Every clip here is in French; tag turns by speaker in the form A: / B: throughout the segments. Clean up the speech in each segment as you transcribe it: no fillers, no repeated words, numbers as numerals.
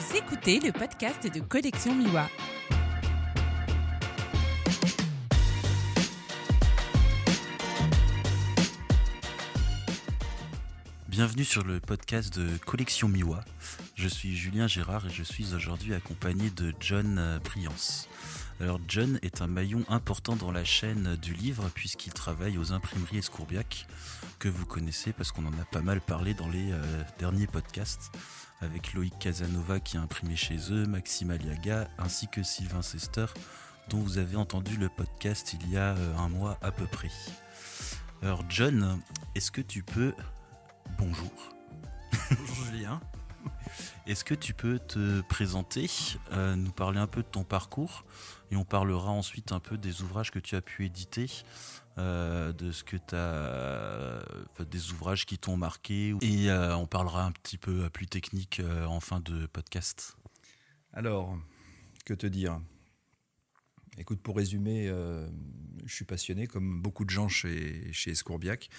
A: Vous écoutez le podcast de Collection Miwa.
B: Bienvenue sur le podcast de Collection Miwa. Je suis Julien Gérard et je suis aujourd'hui accompagné de John Briance. Alors John est un maillon important dans la chaîne du livre puisqu'il travaille aux imprimeries Escourbiac, que vous connaissez parce qu'on en a pas mal parlé dans les derniers podcasts, avec Loïc Casanova qui a imprimé chez eux, Maxime Aliaga ainsi que Sylvain Sester, dont vous avez entendu le podcast il y a un mois à peu près. Alors John, est-ce que tu peux... Bonjour.
C: Bonjour Julien.
B: Est-ce que tu peux te présenter, nous parler un peu de ton parcours et on parlera ensuite un peu des ouvrages que tu as pu éditer, de ce que des ouvrages qui t'ont marqué et on parlera un petit peu plus technique en fin de podcast.
C: Alors, que te dire ? Écoute, pour résumer, je suis passionné comme beaucoup de gens chez Escourbiac.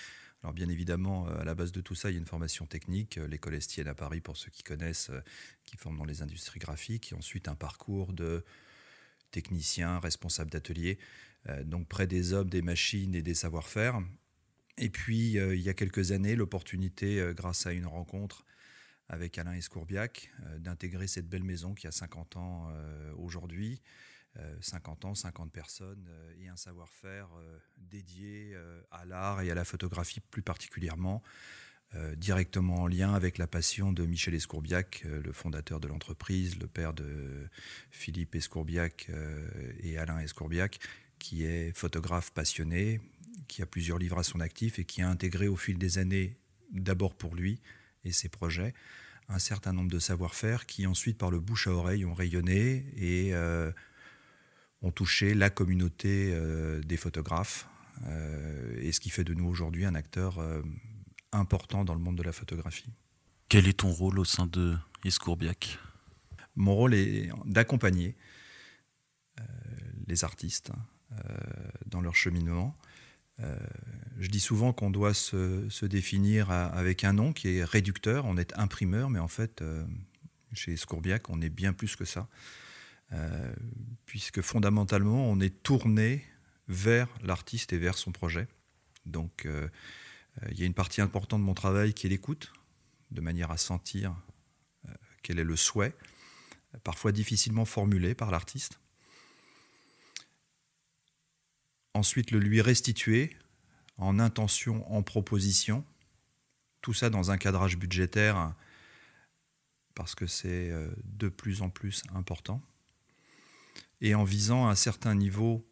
C: Alors bien évidemment, à la base de tout ça, il y a une formation technique, l'école Estienne à Paris pour ceux qui connaissent, qui forment dans les industries graphiques, et ensuite un parcours de technicien, responsable d'atelier, donc près des hommes, des machines et des savoir-faire. Et puis il y a quelques années, l'opportunité, grâce à une rencontre avec Alain Escourbiac, d'intégrer cette belle maison qui a 50 ans aujourd'hui. 50 ans, 50 personnes et un savoir-faire dédié à l'art et à la photographie plus particulièrement, directement en lien avec la passion de Michel Escourbiac, le fondateur de l'entreprise, le père de Philippe Escourbiac et Alain Escourbiac, qui est photographe passionné, qui a plusieurs livres à son actif et qui a intégré au fil des années, d'abord pour lui et ses projets, un certain nombre de savoir-faire qui ensuite, par le bouche à oreille, ont rayonné et ont touché la communauté des photographes, et ce qui fait de nous aujourd'hui un acteur important dans le monde de la photographie.
B: Quel est ton rôle au sein de Escourbiac ?
C: Mon rôle est d'accompagner les artistes dans leur cheminement. Je dis souvent qu'on doit se définir avec un nom qui est réducteur. On est imprimeur, mais en fait, chez Escourbiac, on est bien plus que ça. Puisque fondamentalement, on est tourné vers l'artiste et vers son projet. Donc, il y a une partie importante de mon travail qui est l'écoute, de manière à sentir quel est le souhait, parfois difficilement formulé par l'artiste. Ensuite, le lui restituer en intention, en proposition, tout ça dans un cadrage budgétaire, parce que c'est de plus en plus important, et en visant un certain niveau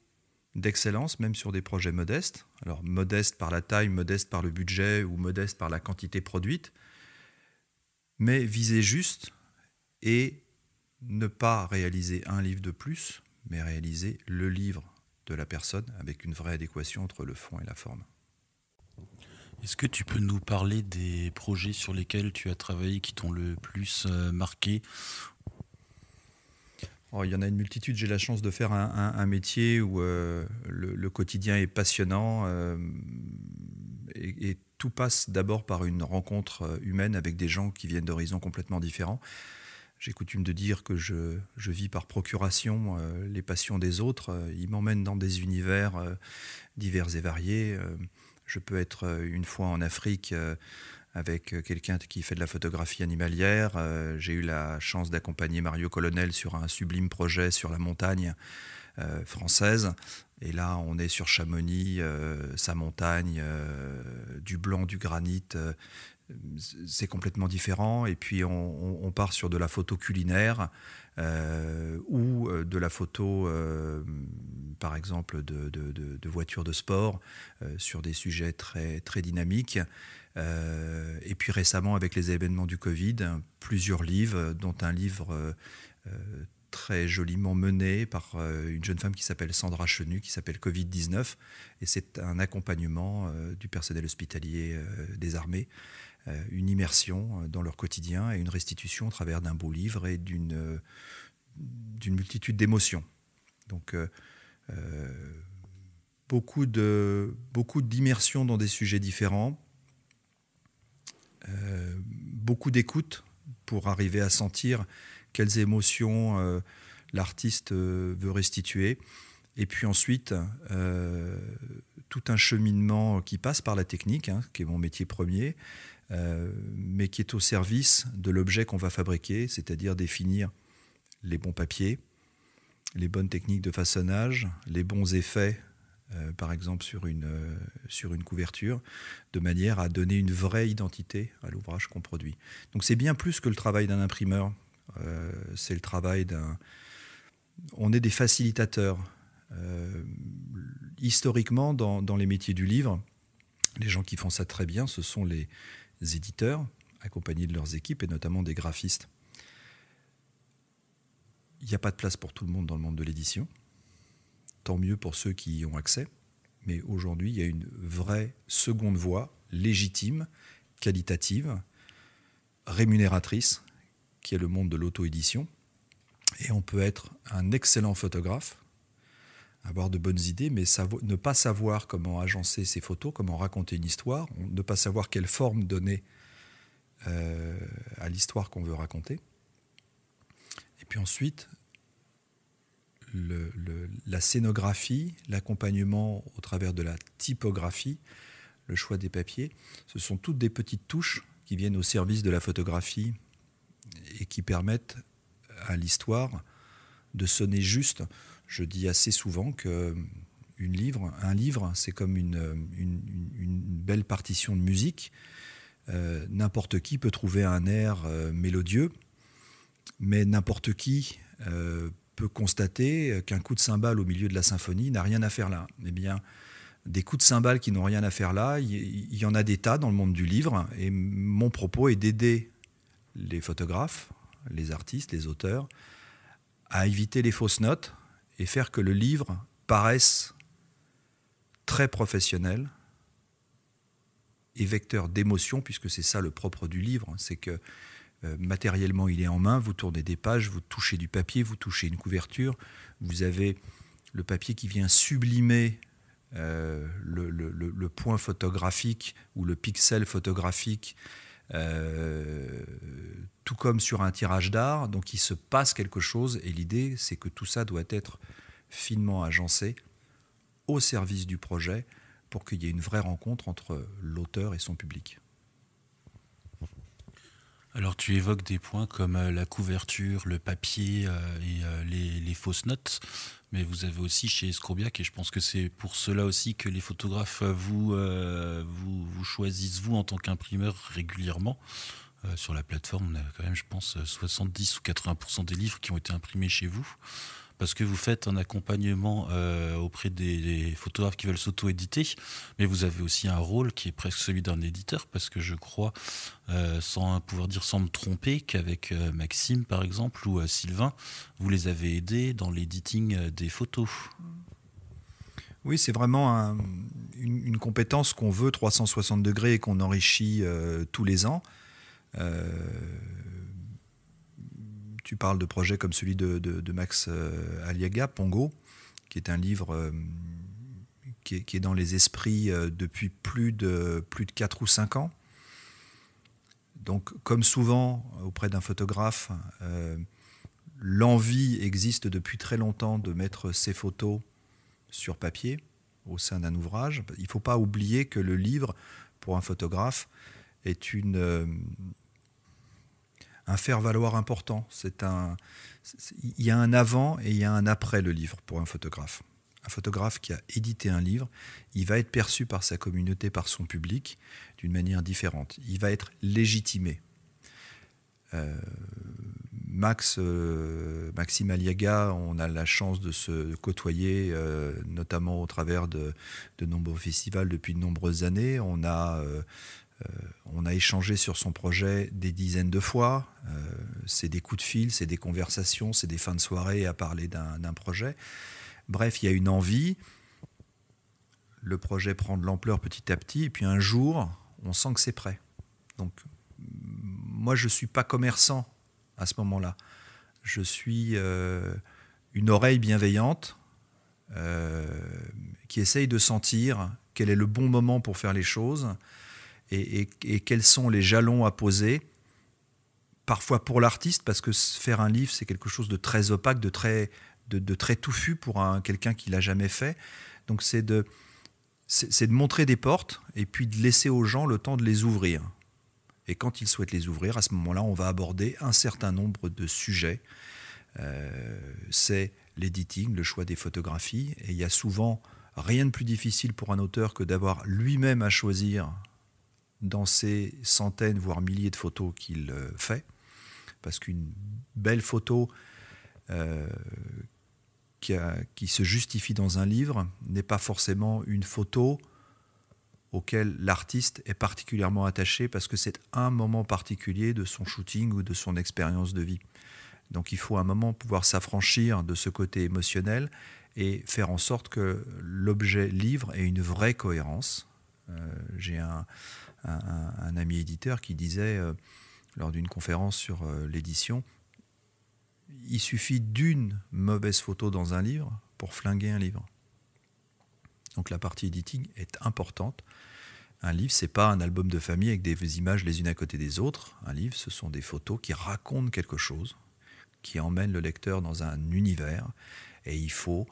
C: d'excellence, même sur des projets modestes. Alors modeste par la taille, modeste par le budget ou modeste par la quantité produite, mais viser juste et ne pas réaliser un livre de plus, mais réaliser le livre de la personne avec une vraie adéquation entre le fond et la forme.
B: Est-ce que tu peux nous parler des projets sur lesquels tu as travaillé qui t'ont le plus marqué ?
C: Il y en a une multitude. J'ai la chance de faire un métier où le quotidien est passionnant et tout passe d'abord par une rencontre humaine avec des gens qui viennent d'horizons complètement différents. J'ai coutume de dire que je vis par procuration les passions des autres. Ils m'emmènent dans des univers divers et variés. Je peux être une fois en Afrique avec quelqu'un qui fait de la photographie animalière. J'ai eu la chance d'accompagner Mario Colonel sur un sublime projet sur la montagne française. Et là, on est sur Chamonix, sa montagne, du blanc, du granit. C'est complètement différent. Et puis, on part sur de la photo culinaire ou de la photo, par exemple, de voitures de sport, sur des sujets très, très dynamiques. Et puis récemment, avec les événements du Covid, plusieurs livres, dont un livre très joliment mené par une jeune femme qui s'appelle Sandra Chenu, qui s'appelle Covid-19. Et c'est un accompagnement du personnel hospitalier des armées, une immersion dans leur quotidien et une restitution au travers d'un beau livre et d'une multitude d'émotions. Donc, beaucoup d'immersion dans des sujets différents, beaucoup d'écoute pour arriver à sentir quelles émotions l'artiste veut restituer. Et puis ensuite, tout un cheminement qui passe par la technique, qui est mon métier premier, mais qui est au service de l'objet qu'on va fabriquer, c'est-à-dire définir les bons papiers, les bonnes techniques de façonnage, les bons effets, par exemple sur une couverture, de manière à donner une vraie identité à l'ouvrage qu'on produit. Donc c'est bien plus que le travail d'un imprimeur, c'est le travail d'un... On est des facilitateurs. Historiquement, dans les métiers du livre, les gens qui font ça très bien, ce sont les éditeurs, accompagnés de leurs équipes, et notamment des graphistes. Il n'y a pas de place pour tout le monde dans le monde de l'édition. Tant mieux pour ceux qui y ont accès. Mais aujourd'hui, il y a une vraie seconde voie, légitime, qualitative, rémunératrice, qui est le monde de l'auto-édition. Et on peut être un excellent photographe, avoir de bonnes idées, mais ne pas savoir comment agencer ses photos, comment raconter une histoire, ne pas savoir quelle forme donner à l'histoire qu'on veut raconter. Et puis ensuite, la scénographie, l'accompagnement au travers de la typographie, le choix des papiers, ce sont toutes des petites touches qui viennent au service de la photographie et qui permettent à l'histoire de sonner juste. Je dis assez souvent qu'un livre, c'est comme une belle partition de musique. N'importe qui peut trouver un air mélodieux, mais n'importe qui peut constater qu'un coup de cymbale au milieu de la symphonie n'a rien à faire là. Eh bien, des coups de cymbale qui n'ont rien à faire là, il y en a des tas dans le monde du livre, et mon propos est d'aider les photographes, les artistes, les auteurs, à éviter les fausses notes et faire que le livre paraisse très professionnel et vecteur d'émotion, puisque c'est ça le propre du livre, c'est que matériellement il est en main, vous tournez des pages, vous touchez du papier, vous touchez une couverture, vous avez le papier qui vient sublimer le point photographique ou le pixel photographique, tout comme sur un tirage d'art. Donc il se passe quelque chose, et l'idée c'est que tout ça doit être finement agencé au service du projet pour qu'il y ait une vraie rencontre entre l'auteur et son public.
B: Alors tu évoques des points comme la couverture, le papier et les fausses notes, mais vous avez aussi chez Escourbiac, et je pense que c'est pour cela aussi que les photographes vous choisissent vous en tant qu'imprimeur régulièrement. Sur la plateforme, on a quand même, je pense, 70 ou 80% des livres qui ont été imprimés chez vous, parce que vous faites un accompagnement auprès des photographes qui veulent s'auto-éditer, mais vous avez aussi un rôle qui est presque celui d'un éditeur, parce que je crois, sans me tromper, qu'avec Maxime, par exemple, ou Sylvain, vous les avez aidés dans l'editing des photos.
C: Oui, c'est vraiment une compétence qu'on veut 360 degrés et qu'on enrichit tous les ans. Tu parles de projets comme celui de Max Aliaga, Pongo, qui est un livre qui est dans les esprits depuis plus de 4 ou 5 ans. Donc, comme souvent auprès d'un photographe, l'envie existe depuis très longtemps de mettre ses photos sur papier au sein d'un ouvrage. Il ne faut pas oublier que le livre, pour un photographe, est un faire-valoir important. Il y a un avant et il y a un après le livre pour un photographe. Un photographe qui a édité un livre, il va être perçu par sa communauté, par son public, d'une manière différente. Il va être légitimé. Maxime Aliaga, on a la chance de se côtoyer, notamment au travers de nombreux festivals depuis de nombreuses années. On a échangé sur son projet des dizaines de fois. C'est des coups de fil, c'est des conversations, c'est des fins de soirée à parler d'un projet. Bref, il y a une envie. Le projet prend de l'ampleur petit à petit. Et puis un jour, on sent que c'est prêt. Donc, moi, je ne suis pas commerçant à ce moment-là. Je suis une oreille bienveillante qui essaye de sentir quel est le bon moment pour faire les choses et quels sont les jalons à poser parfois pour l'artiste, parce que faire un livre, c'est quelque chose de très opaque, de très touffu pour quelqu'un qui l'a jamais fait. Donc c'est de montrer des portes et puis de laisser aux gens le temps de les ouvrir. Et quand ils souhaitent les ouvrir, à ce moment-là, on va aborder un certain nombre de sujets. C'est l'editing, le choix des photographies. Et il y a souvent rien de plus difficile pour un auteur que d'avoir lui-même à choisir dans ces centaines, voire milliers de photos qu'il fait. Parce qu'une belle photo qui se justifie dans un livre n'est pas forcément une photo auquel l'artiste est particulièrement attaché parce que c'est un moment particulier de son shooting ou de son expérience de vie. Donc il faut à un moment pouvoir s'affranchir de ce côté émotionnel et faire en sorte que l'objet livre ait une vraie cohérence. J'ai un ami éditeur qui disait lors d'une conférence sur l'édition, il suffit d'une mauvaise photo dans un livre pour flinguer un livre. Donc la partie editing est importante. Un livre, ce n'est pas un album de famille avec des images les unes à côté des autres. Un livre, ce sont des photos qui racontent quelque chose, qui emmènent le lecteur dans un univers. Et il faut,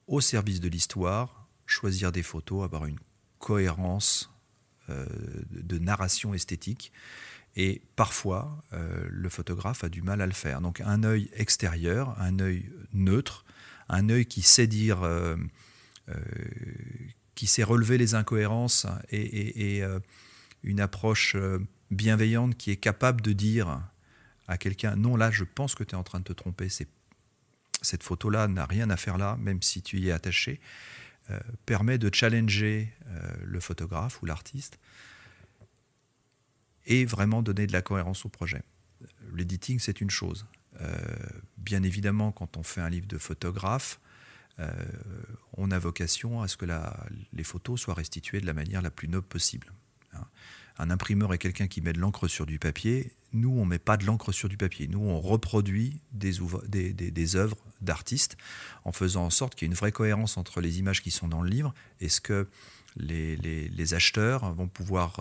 C: au service de l'histoire, choisir des photos, avoir une cohérence de narration esthétique. Et parfois, le photographe a du mal à le faire. Donc un œil extérieur, un œil neutre, un œil qui sait dire... qui sait relever les incohérences et une approche bienveillante qui est capable de dire à quelqu'un « Non, là, je pense que tu es en train de te tromper. Cette photo-là n'a rien à faire là, même si tu y es attaché. » permet de challenger le photographe ou l'artiste et vraiment donner de la cohérence au projet. L'editing, c'est une chose. Bien évidemment, quand on fait un livre de photographe, on a vocation à ce que les photos soient restituées de la manière la plus noble possible. Un imprimeur est quelqu'un qui met de l'encre sur du papier. Nous, on ne met pas de l'encre sur du papier. Nous, on reproduit des œuvres d'artistes en faisant en sorte qu'il y ait une vraie cohérence entre les images qui sont dans le livre et ce que les acheteurs vont pouvoir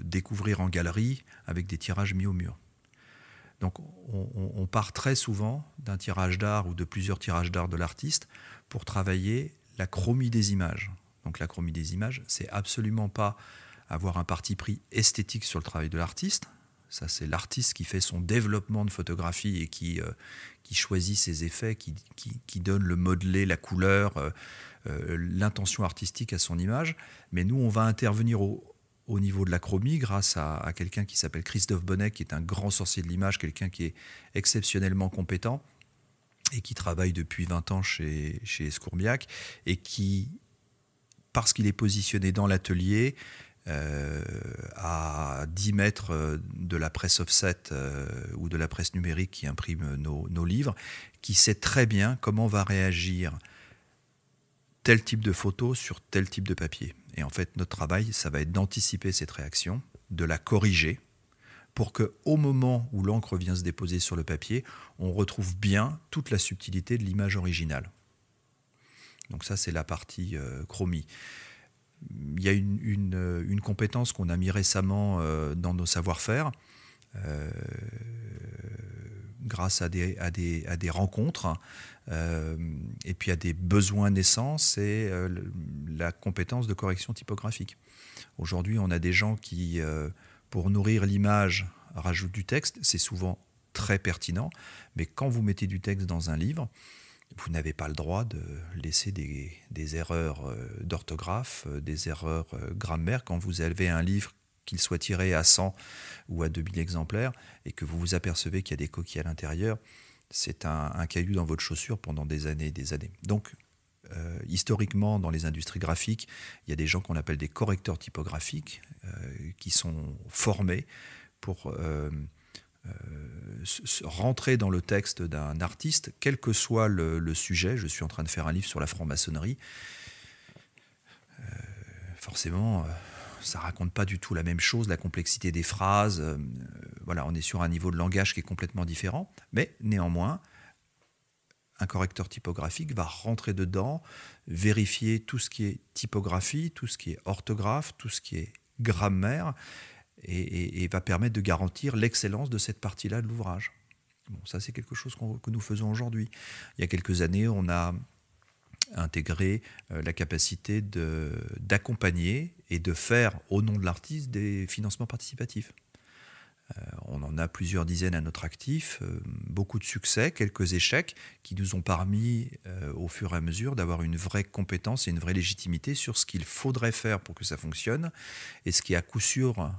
C: découvrir en galerie avec des tirages mis au mur. Donc on part très souvent d'un tirage d'art ou de plusieurs tirages d'art de l'artiste pour travailler la chromie des images. Donc la chromie des images, c'est absolument pas avoir un parti pris esthétique sur le travail de l'artiste. Ça, c'est l'artiste qui fait son développement de photographie et qui choisit ses effets, qui donne le modelé, la couleur, l'intention artistique à son image. Mais nous, on va intervenir au niveau de la chromie grâce à quelqu'un qui s'appelle Christophe Bonnet, qui est un grand sorcier de l'image, quelqu'un qui est exceptionnellement compétent et qui travaille depuis 20 ans chez Escourbiac et qui, parce qu'il est positionné dans l'atelier, à 10 mètres de la presse offset ou de la presse numérique qui imprime nos livres, qui sait très bien comment va réagir tel type de photo sur tel type de papier. Et en fait, notre travail, ça va être d'anticiper cette réaction, de la corriger, pour qu'au moment où l'encre vient se déposer sur le papier, on retrouve bien toute la subtilité de l'image originale. Donc ça, c'est la partie chromie. Il y a une compétence qu'on a mis récemment dans nos savoir-faire, grâce à des rencontres et puis à des besoins naissants, c'est la compétence de correction typographique. Aujourd'hui, on a des gens qui, pour nourrir l'image, rajoutent du texte. C'est souvent très pertinent, mais quand vous mettez du texte dans un livre, vous n'avez pas le droit de laisser des erreurs d'orthographe, des erreurs grammaire. Quand vous avez un livre, qu'il soit tiré à 100 ou à 2000 exemplaires, et que vous vous apercevez qu'il y a des coquilles à l'intérieur, c'est un caillou dans votre chaussure pendant des années et des années. Donc, historiquement, dans les industries graphiques, il y a des gens qu'on appelle des correcteurs typographiques qui sont formés pour rentrer dans le texte d'un artiste, quel que soit le sujet. Je suis en train de faire un livre sur la franc-maçonnerie. Forcément, ça ne raconte pas du tout la même chose, la complexité des phrases. Voilà, on est sur un niveau de langage qui est complètement différent. Mais néanmoins, un correcteur typographique va rentrer dedans, vérifier tout ce qui est typographie, tout ce qui est orthographe, tout ce qui est grammaire, et va permettre de garantir l'excellence de cette partie-là de l'ouvrage. Bon, ça, c'est quelque chose que nous faisons aujourd'hui. Il y a quelques années, on a intégré la capacité d'accompagner et de faire, au nom de l'artiste, des financements participatifs. On en a plusieurs dizaines à notre actif, beaucoup de succès, quelques échecs qui nous ont permis au fur et à mesure d'avoir une vraie compétence et une vraie légitimité sur ce qu'il faudrait faire pour que ça fonctionne et ce qui à coup sûr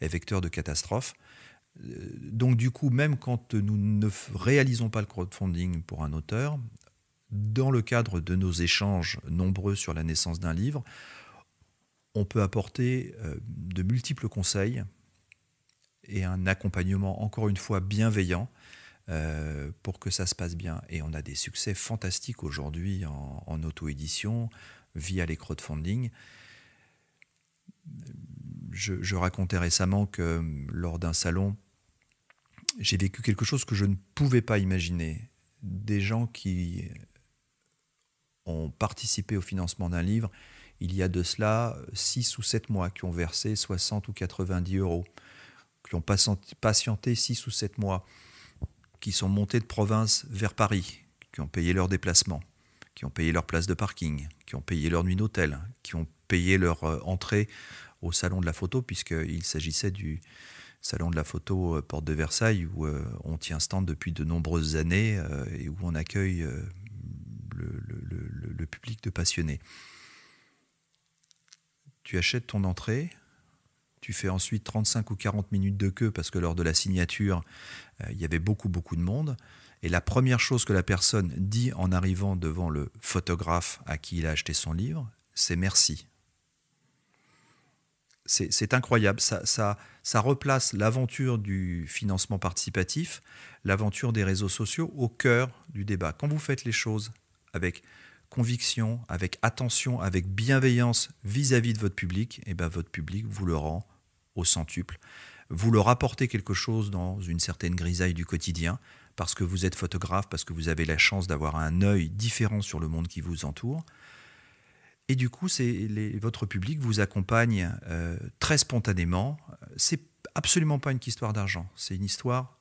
C: est vecteur de catastrophe. Donc du coup, même quand nous ne réalisons pas le crowdfunding pour un auteur, dans le cadre de nos échanges nombreux sur la naissance d'un livre, on peut apporter de multiples conseils et un accompagnement, encore une fois, bienveillant pour que ça se passe bien. Et on a des succès fantastiques aujourd'hui en auto-édition via les crowdfunding. Je racontais récemment que lors d'un salon, j'ai vécu quelque chose que je ne pouvais pas imaginer. Des gens qui ont participé au financement d'un livre il y a de cela 6 ou 7 mois, qui ont versé 60 ou 90 euros, qui ont patienté 6 ou 7 mois, qui sont montés de province vers Paris, qui ont payé leur déplacement, qui ont payé leur place de parking, qui ont payé leur nuit d'hôtel, qui ont payé leur entrée au salon de la photo, puisqu'il s'agissait du salon de la photo Porte de Versailles, où on tient stand depuis de nombreuses années et où on accueille le public de passionnés. Tu achètes ton entrée, tu fais ensuite 35 ou 40 minutes de queue parce que lors de la signature, il y avait beaucoup de monde. Et la première chose que la personne dit en arrivant devant le photographe à qui il a acheté son livre, c'est merci. C'est incroyable, ça replace l'aventure du financement participatif, l'aventure des réseaux sociaux au cœur du débat. Quand vous faites les choses avec conviction, avec attention, avec bienveillance vis-à-vis de votre public, et ben votre public vous le rend au centuple. Vous leur apportez quelque chose dans une certaine grisaille du quotidien, parce que vous êtes photographe, parce que vous avez la chance d'avoir un œil différent sur le monde qui vous entoure. Et du coup, votre public vous accompagne très spontanément. C'est absolument pas une histoire d'argent. C'est une histoire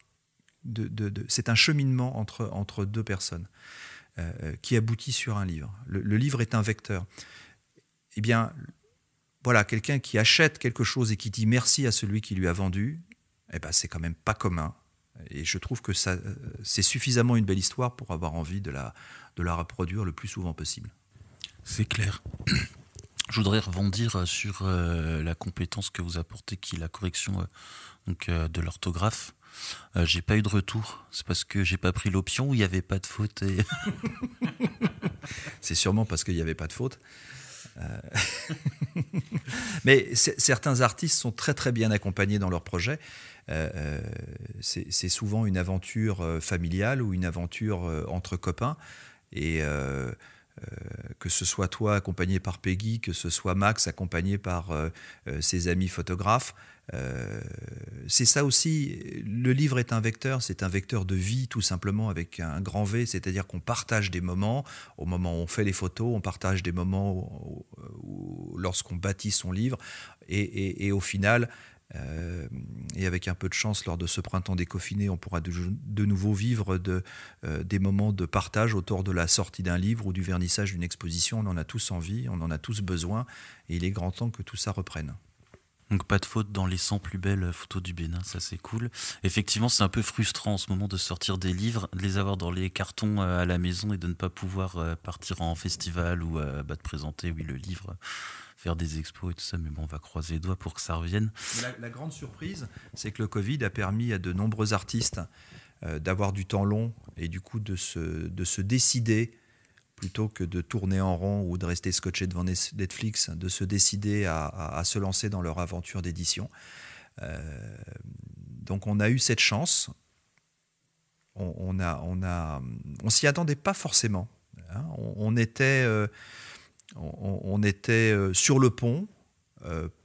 C: c'est un cheminement entre deux personnes qui aboutit sur un livre. Le livre est un vecteur. Eh bien, voilà, quelqu'un qui achète quelque chose et qui dit merci à celui qui lui a vendu, eh ben, c'est quand même pas commun. Et je trouve que c'est suffisamment une belle histoire pour avoir envie de la reproduire le plus souvent possible.
B: C'est clair. Je voudrais rebondir sur la compétence que vous apportez, qui est la correction de l'orthographe. J'ai pas eu de retour. C'est parce que j'ai pas pris l'option où il n'y avait pas de faute.
C: C'est sûrement parce qu'il n'y avait pas de faute. Mais certains artistes sont très bien accompagnés dans leur projet. C'est souvent une aventure familiale ou une aventure entre copains. Et que ce soit toi accompagné par Peggy, que ce soit Max accompagné par ses amis photographes, c'est ça aussi. Le livre est un vecteur, c'est un vecteur de vie tout simplement avec un grand V, c'est-à-dire qu'on partage des moments, au moment où on fait les photos, on partage des moments lorsqu'on bâtit son livre, et au final, et avec un peu de chance, lors de ce printemps déconfiné, on pourra de nouveau vivre des moments de partage autour de la sortie d'un livre ou du vernissage d'une exposition. On en a tous envie, on en a tous besoin, et il est grand temps que tout ça reprenne.
B: Donc pas de faute dans les 100 plus belles photos du Bénin, ça c'est cool. Effectivement, c'est un peu frustrant en ce moment de sortir des livres, de les avoir dans les cartons à la maison et de ne pas pouvoir partir en festival ou de présenter le livre, faire des expos et tout ça. Mais bon, on va croiser les doigts pour que ça revienne.
C: La grande surprise, c'est que le Covid a permis à de nombreux artistes d'avoir du temps long et du coup de se décider, plutôt que de tourner en rond ou de rester scotché devant Netflix, de se décider à se lancer dans leur aventure d'édition. Donc on a eu cette chance. On s'y attendait pas forcément. Hein. On était sur le pont,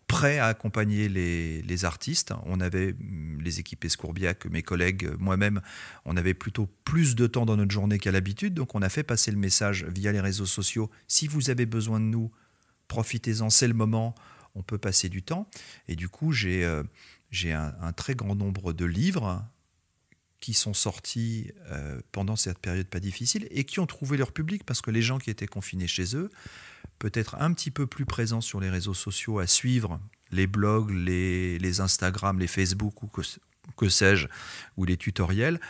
C: prêts à accompagner les artistes. On avait les équipes Escourbiac, mes collègues, moi-même, on avait plutôt plus de temps dans notre journée qu'à l'habitude, donc on a fait passer le message via les réseaux sociaux. Si vous avez besoin de nous, profitez-en, c'est le moment. on peut passer du temps. Et du coup, j'ai un très grand nombre de livres qui sont sortis pendant cette période pas difficile et qui ont trouvé leur public parce que les gens qui étaient confinés chez eux, peut-être un petit peu plus présents sur les réseaux sociaux à suivre les blogs, les Instagram, les Facebook ou que sais-je, ou les tutoriels,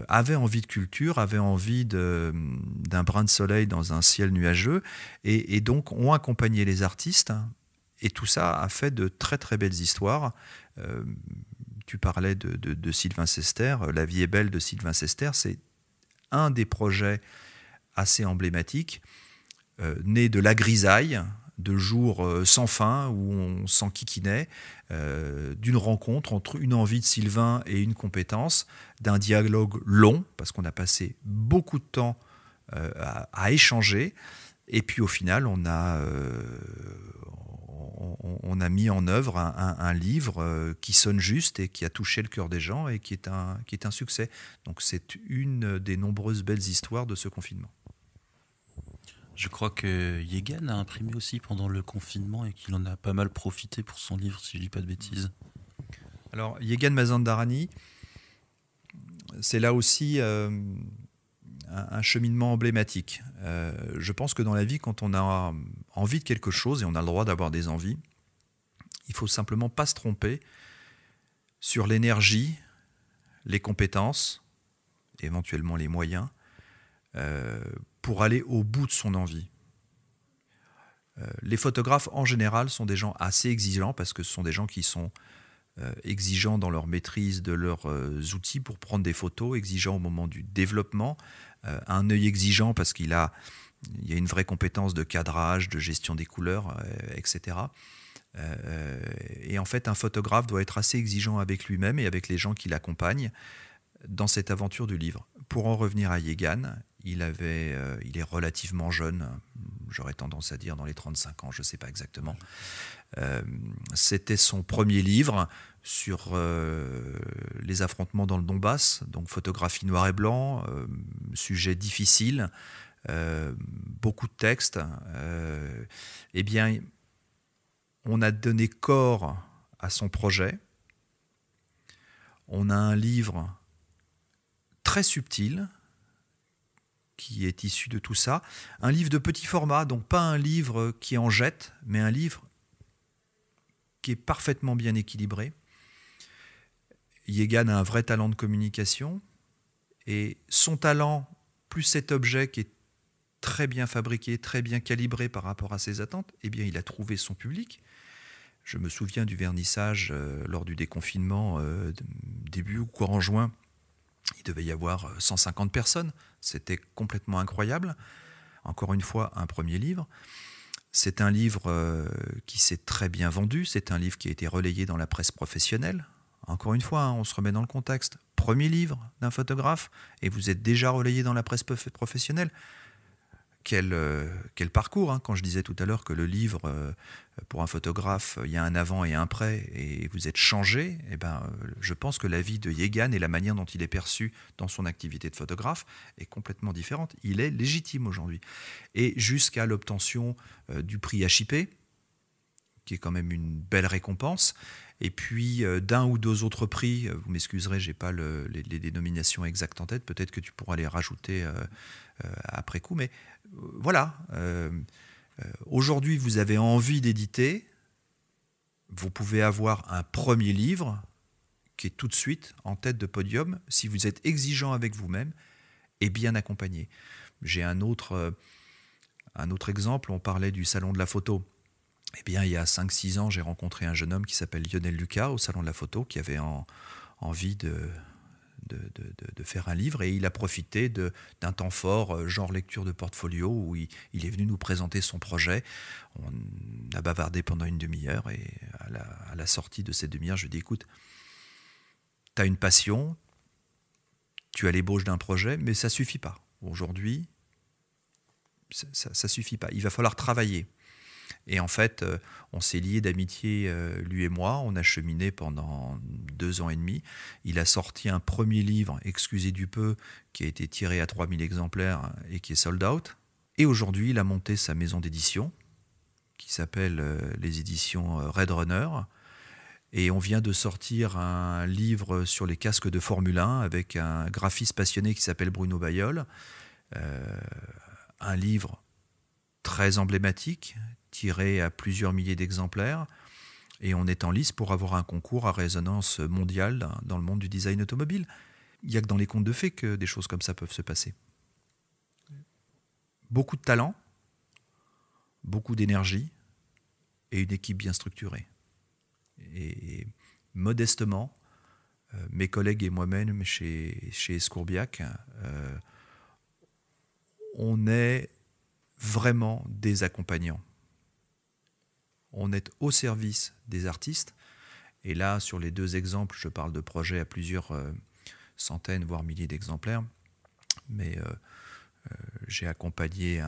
C: avaient envie de culture, avaient envie d'un brin de soleil dans un ciel nuageux et donc ont accompagné les artistes. Et tout ça a fait de très très belles histoires. Tu parlais de Sylvain Sester, La vie est belle de Sylvain Sester, c'est un des projets assez emblématiques, né de la grisaille, de jours sans fin où on s'enquiquinait, d'une rencontre entre une envie de Sylvain et une compétence, d'un dialogue long, parce qu'on a passé beaucoup de temps à échanger, et puis au final on a mis en œuvre un livre qui sonne juste et qui a touché le cœur des gens et qui est un succès. Donc c'est une des nombreuses belles histoires de ce confinement.
B: Je crois que Yegan a imprimé aussi pendant le confinement et qu'il en a pas mal profité pour son livre, si je dis pas de bêtises.
C: Alors Yegan Mazandarani, c'est là aussi un cheminement emblématique. Je pense que dans la vie, quand on a envie de quelque chose, et on a le droit d'avoir des envies, il faut simplement pas se tromper sur l'énergie, les compétences, éventuellement les moyens, pour aller au bout de son envie. Les photographes, en général, sont des gens assez exigeants parce que ce sont des gens qui sont exigeants dans leur maîtrise de leurs outils pour prendre des photos, exigeants au moment du développement, un œil exigeant parce qu'il y a une vraie compétence de cadrage, de gestion des couleurs, etc. Et en fait, un photographe doit être assez exigeant avec lui-même et avec les gens qui l'accompagnent dans cette aventure du livre. Pour en revenir à Yegan, il est relativement jeune, j'aurais tendance à dire dans les 35 ans, je ne sais pas exactement. C'était son premier livre sur les affrontements dans le Donbass, donc photographie noir et blanc, sujet difficile, beaucoup de textes. Eh bien, on a donné corps à son projet. On a un livre très subtil qui est issu de tout ça. Un livre de petit format, donc pas un livre qui en jette, mais un livre qui est parfaitement bien équilibré. Yegan a un vrai talent de communication et son talent, plus cet objet qui est très bien fabriqué, très bien calibré par rapport à ses attentes, eh bien il a trouvé son public. Je me souviens du vernissage lors du déconfinement début ou courant juin. Il devait y avoir 150 personnes. C'était complètement incroyable. Encore une fois, un premier livre. C'est un livre qui s'est très bien vendu. C'est un livre qui a été relayé dans la presse professionnelle. Encore une fois, on se remet dans le contexte. Premier livre d'un photographe et vous êtes déjà relayé dans la presse professionnelle. Quel parcours, hein. Quand je disais tout à l'heure que le livre, pour un photographe, il y a un avant et un après, et vous êtes changé, eh ben, je pense que la vie de Yegan et la manière dont il est perçu dans son activité de photographe est complètement différente. Il est légitime aujourd'hui. Et jusqu'à l'obtention du prix HIP, qui est quand même une belle récompense, et puis d'un ou deux autres prix, vous m'excuserez, je n'ai pas les dénominations exactes en tête, peut-être que tu pourras les rajouter après coup, mais voilà. Aujourd'hui, vous avez envie d'éditer, vous pouvez avoir un premier livre qui est tout de suite en tête de podium si vous êtes exigeant avec vous-même et bien accompagné. J'ai un autre exemple, on parlait du salon de la photo. Eh bien, il y a 5-6 ans, j'ai rencontré un jeune homme qui s'appelle Lionel Lucas au salon de la photo, qui avait envie de faire un livre, et il a profité d'un temps fort, genre lecture de portfolio, où il est venu nous présenter son projet. On a bavardé pendant une demi-heure, et à la sortie de cette demi-heure, je lui ai dit, écoute, tu as une passion, tu as l'ébauche d'un projet, mais ça ne suffit pas. Aujourd'hui, ça ne suffit pas. Il va falloir travailler. Et en fait, on s'est liés d'amitié, lui et moi. On a cheminé pendant 2 ans et demi. Il a sorti un premier livre, excusez du peu, qui a été tiré à 3000 exemplaires et qui est sold out. Et aujourd'hui, il a monté sa maison d'édition, qui s'appelle les éditions Red Runner. Et on vient de sortir un livre sur les casques de Formule 1 avec un graphiste passionné qui s'appelle Bruno Bayol. Un livre très emblématique, tiré à plusieurs milliers d'exemplaires. Et on est en lice pour avoir un concours à résonance mondiale dans le monde du design automobile. Il n'y a que dans les contes de fées que des choses comme ça peuvent se passer. Beaucoup de talent, beaucoup d'énergie et une équipe bien structurée. Et modestement, mes collègues et moi-même chez Escourbiac, on est vraiment des accompagnants. On est au service des artistes. Et là, sur les 2 exemples, je parle de projets à plusieurs centaines, voire milliers d'exemplaires. Mais j'ai accompagné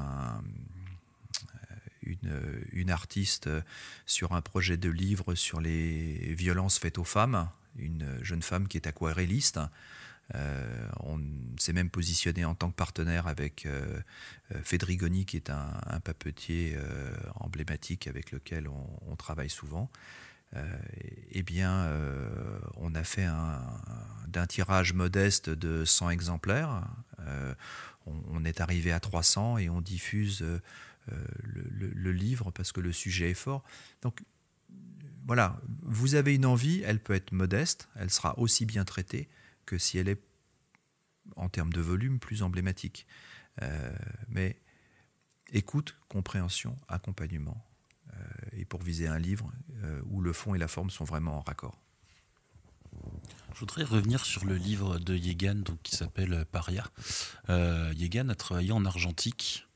C: une artiste sur un projet de livre sur les violences faites aux femmes, une jeune femme qui est aquarelliste. On s'est même positionné en tant que partenaire avec Fedrigoni, qui est un papetier emblématique avec lequel on travaille souvent. On a fait d'un tirage modeste de 100 exemplaires. On est arrivé à 300 et on diffuse le livre parce que le sujet est fort. Donc voilà, vous avez une envie, elle peut être modeste, elle sera aussi bien traitée que si elle est, en termes de volume, plus emblématique. Mais écoute, compréhension, accompagnement, et pour viser un livre où le fond et la forme sont vraiment en raccord.
B: Je voudrais revenir sur le livre de Yegan, donc, qui s'appelle Paria. Yegan a travaillé en argentique.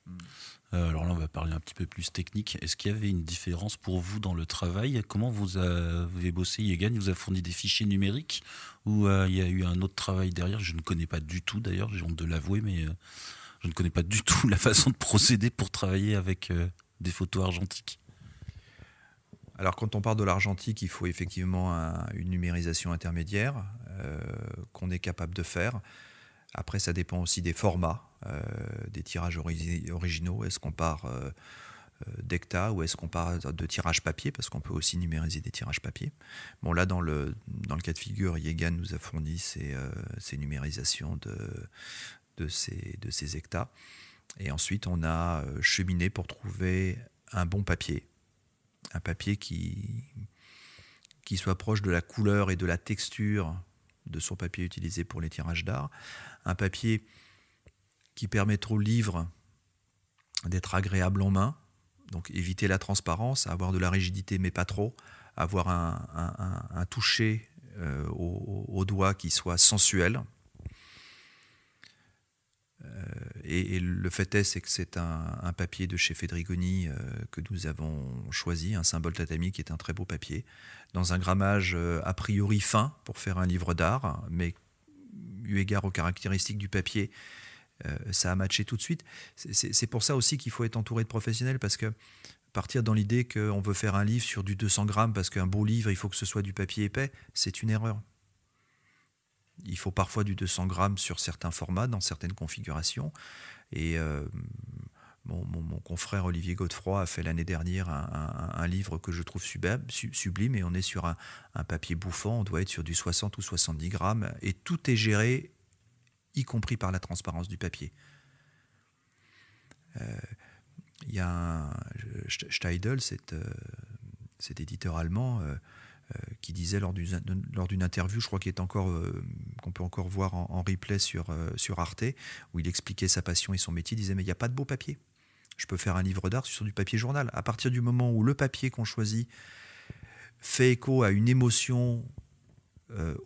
B: Alors là, on va parler un petit peu plus technique. Est-ce qu'il y avait une différence pour vous dans le travail? Comment vous avez bossé, Yegan? Il vous a fourni des fichiers numériques ou il y a eu un autre travail derrière? Je ne connais pas du tout, d'ailleurs, j'ai honte de l'avouer, mais je ne connais pas du tout la façon de procéder pour travailler avec des photos argentiques.
C: Alors, quand on parle de l'argentique, il faut effectivement une numérisation intermédiaire qu'on est capable de faire. Après, ça dépend aussi des formats, des tirages originaux. Est-ce qu'on part d'hecta ou est-ce qu'on part de tirage papier? Parce qu'on peut aussi numériser des tirages papier. Bon, là, dans le cas de figure, Yegan nous a fourni ces numérisations de ces hectas. Et ensuite, on a cheminé pour trouver un bon papier. Un papier qui soit proche de la couleur et de la texture de son papier utilisé pour les tirages d'art. Un papier qui permette au livre d'être agréable en main, donc éviter la transparence, avoir de la rigidité mais pas trop, avoir un toucher au doigt qui soit sensuel. Et le fait est, c'est que c'est un papier de chez Fedrigoni que nous avons choisi, un symbole tatami qui est un très beau papier, dans un grammage a priori fin pour faire un livre d'art, mais eu égard aux caractéristiques du papier, ça a matché tout de suite. C'est pour ça aussi qu'il faut être entouré de professionnels, parce que partir dans l'idée qu'on veut faire un livre sur du 200 grammes, parce qu'un beau livre, il faut que ce soit du papier épais, c'est une erreur. Il faut parfois du 200 grammes sur certains formats, dans certaines configurations. Et mon confrère Olivier Godefroy a fait l'année dernière un livre que je trouve sublime, et on est sur un papier bouffant, on doit être sur du 60 ou 70 grammes, et tout est géré, y compris par la transparence du papier. Il y a Steidl, cet éditeur allemand, qui disait lors d'une interview, je crois qu'on peut encore voir en replay sur Arte, où il expliquait sa passion et son métier. Il disait, mais il n'y a pas de beau papier. Je peux faire un livre d'art sur du papier journal. À partir du moment où le papier qu'on choisit fait écho à une émotion,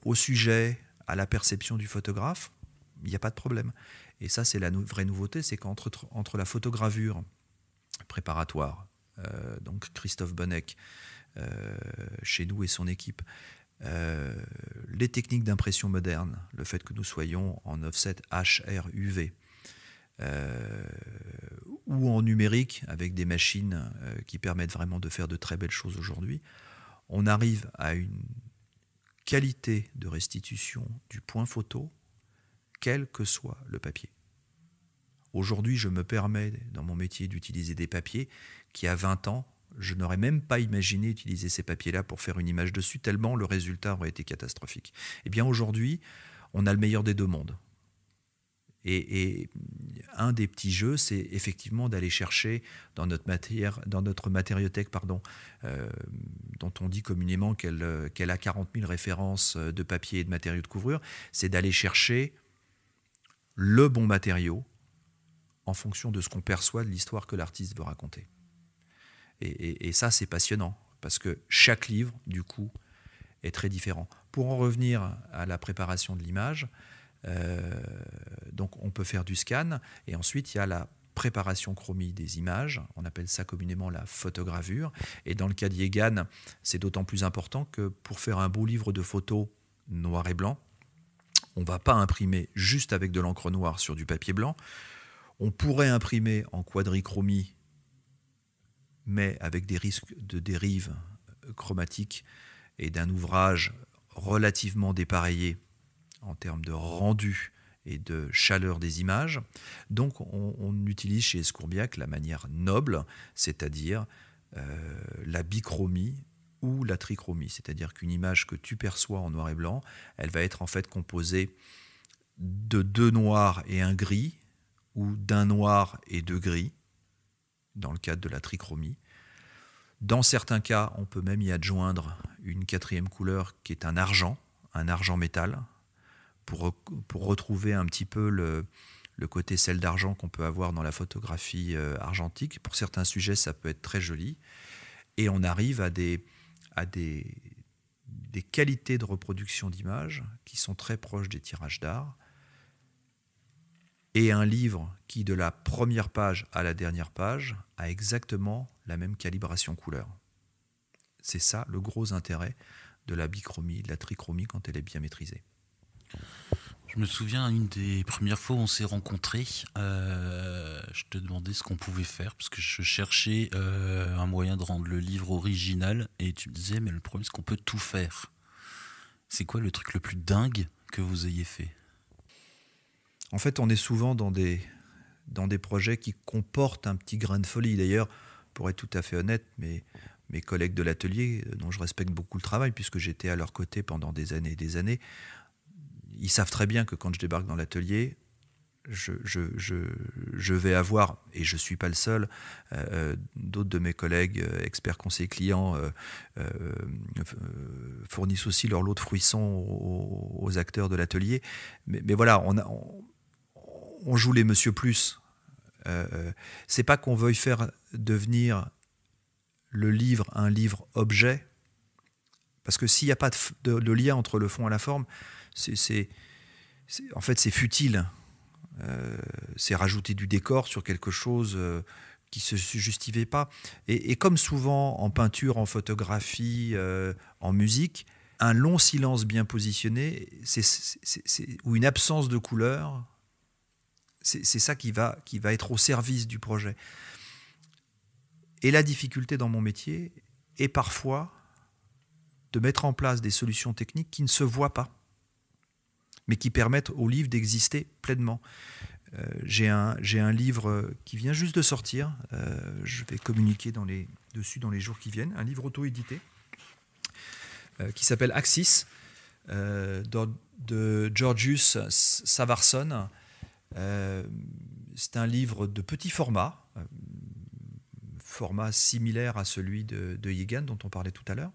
C: au sujet, à la perception du photographe, il n'y a pas de problème. Et ça, c'est la vraie nouveauté, c'est qu'entre la photogravure préparatoire, donc Christophe Bonneck, chez nous et son équipe, les techniques d'impression moderne, le fait que nous soyons en offset HRUV, ou en numérique avec des machines qui permettent vraiment de faire de très belles choses aujourd'hui, on arrive à une qualité de restitution du point photo, quel que soit le papier. Aujourd'hui, je me permets dans mon métier d'utiliser des papiers qui, à 20 ans, je n'aurais même pas imaginé utiliser ces papiers-là pour faire une image dessus, tellement le résultat aurait été catastrophique. Eh bien aujourd'hui, on a le meilleur des deux mondes. Et un des petits jeux, c'est effectivement d'aller chercher dans notre matériothèque, dont on dit communément qu'elle a 40 000 références de papier et de matériaux de couvrure, c'est d'aller chercher le bon matériau en fonction de ce qu'on perçoit de l'histoire que l'artiste veut raconter. Et ça, c'est passionnant, parce que chaque livre, du coup, est très différent. Pour en revenir à la préparation de l'image, donc on peut faire du scan, et ensuite il y a la préparation chromie des images, on appelle ça communément la photogravure, et dans le cas d'Yegan, c'est d'autant plus important que pour faire un beau livre de photos noir et blanc, on ne va pas imprimer juste avec de l'encre noire sur du papier blanc, on pourrait imprimer en quadrichromie, mais avec des risques de dérive chromatique et d'un ouvrage relativement dépareillé en termes de rendu et de chaleur des images. Donc on utilise chez Escourbiac la manière noble, c'est-à-dire la bichromie ou la trichromie, c'est-à-dire qu'une image que tu perçois en noir et blanc, elle va être en fait composée de 2 noirs et un gris, ou d'un noir et 2 gris, dans le cadre de la trichromie. Dans certains cas, on peut même y adjoindre une 4e couleur qui est un argent métal, pour retrouver un petit peu le côté sel d'argent qu'on peut avoir dans la photographie argentique. Pour certains sujets, ça peut être très joli. Et on arrive à des qualités de reproduction d'images qui sont très proches des tirages d'art. Et un livre qui, de la première page à la dernière page, a exactement la même calibration couleur. C'est ça le gros intérêt de la bichromie, de la trichromie quand elle est bien maîtrisée.
B: Je me souviens, une des premières fois où on s'est rencontrés, je te demandais ce qu'on pouvait faire, parce que je cherchais un moyen de rendre le livre original, et tu me disais, mais le problème c'est qu'on peut tout faire. C'est quoi le truc le plus dingue que vous ayez fait ?
C: En fait, on est souvent dans des projets qui comportent un petit grain de folie. D'ailleurs, pour être tout à fait honnête, mes collègues de l'atelier, dont je respecte beaucoup le travail, puisque j'étais à leur côté pendant des années et des années, ils savent très bien que quand je débarque dans l'atelier, je vais avoir, et je ne suis pas le seul, d'autres de mes collègues, experts conseillers clients, fournissent aussi leur lot de fruissons aux acteurs de l'atelier. Mais voilà, on joue les monsieur plus. C'est pas qu'on veuille faire devenir le livre un livre objet, parce que s'il n'y a pas de lien entre le fond et la forme, en fait c'est futile. C'est rajouter du décor sur quelque chose qui ne se justifiait pas. Et comme souvent en peinture, en photographie, en musique, un long silence bien positionné, ou une absence de couleur, c'est ça qui va être au service du projet. Et la difficulté dans mon métier est parfois de mettre en place des solutions techniques qui ne se voient pas, mais qui permettent au livre d'exister pleinement. J'ai un livre qui vient juste de sortir, je vais communiquer dessus dans les jours qui viennent, un livre auto-édité qui s'appelle Axis, de Georgius Savarsson. C'est un livre de petit format similaire à celui de Yegan dont on parlait tout à l'heure.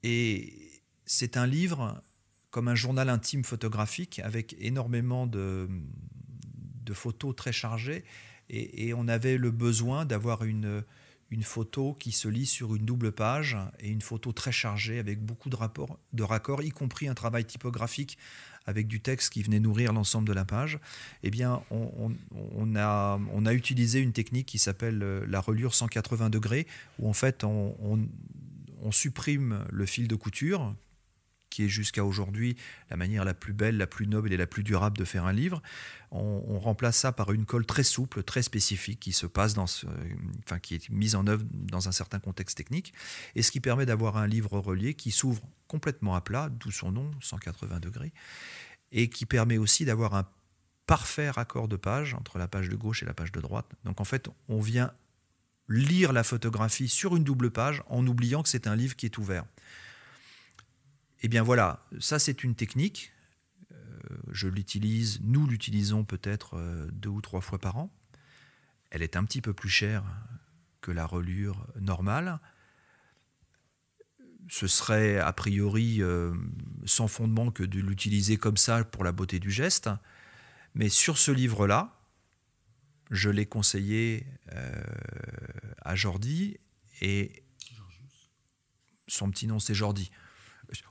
C: Et c'est un livre comme un journal intime photographique avec énormément de photos très chargées, et on avait le besoin d'avoir une photo qui se lit sur une double page et une photo très chargée avec beaucoup de raccords, y compris un travail typographique avec du texte qui venait nourrir l'ensemble de la page. Eh bien, on a utilisé une technique qui s'appelle la reliure 180 degrés, où en fait on supprime le fil de couture, qui est jusqu'à aujourd'hui la manière la plus belle, la plus noble et la plus durable de faire un livre. On remplace ça par une colle très souple, très spécifique, qui est mise en œuvre dans un certain contexte technique, et ce qui permet d'avoir un livre relié qui s'ouvre complètement à plat, d'où son nom, 180 degrés, et qui permet aussi d'avoir un parfait raccord de page entre la page de gauche et la page de droite. Donc en fait, on vient lire la photographie sur une double page en oubliant que c'est un livre qui est ouvert. Eh bien voilà, ça c'est une technique. Nous l'utilisons peut-être 2 ou 3 fois par an. Elle est un petit peu plus chère que la reliure normale. Ce serait a priori sans fondement que de l'utiliser comme ça pour la beauté du geste. Mais sur ce livre-là, je l'ai conseillé à Jordi, et son petit nom c'est Jordi.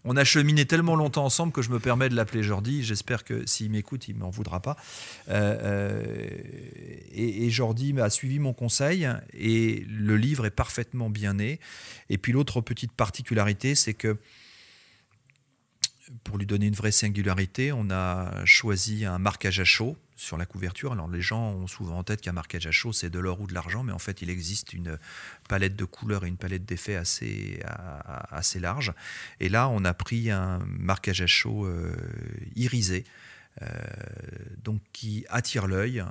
C: On a cheminé tellement longtemps ensemble que je me permets de l'appeler Jordi. J'espère que s'il m'écoute, il ne m'en voudra pas. Et Jordi a suivi mon conseil et le livre est parfaitement bien né. Et puis l'autre petite particularité, c'est que pour lui donner une vraie singularité, on a choisi un marquage à chaud sur la couverture. Alors les gens ont souvent en tête qu'un marquage à chaud, c'est de l'or ou de l'argent, mais en fait il existe une palette de couleurs et une palette d'effets assez large. Et là, on a pris un marquage à chaud irisé, donc qui attire l'œil.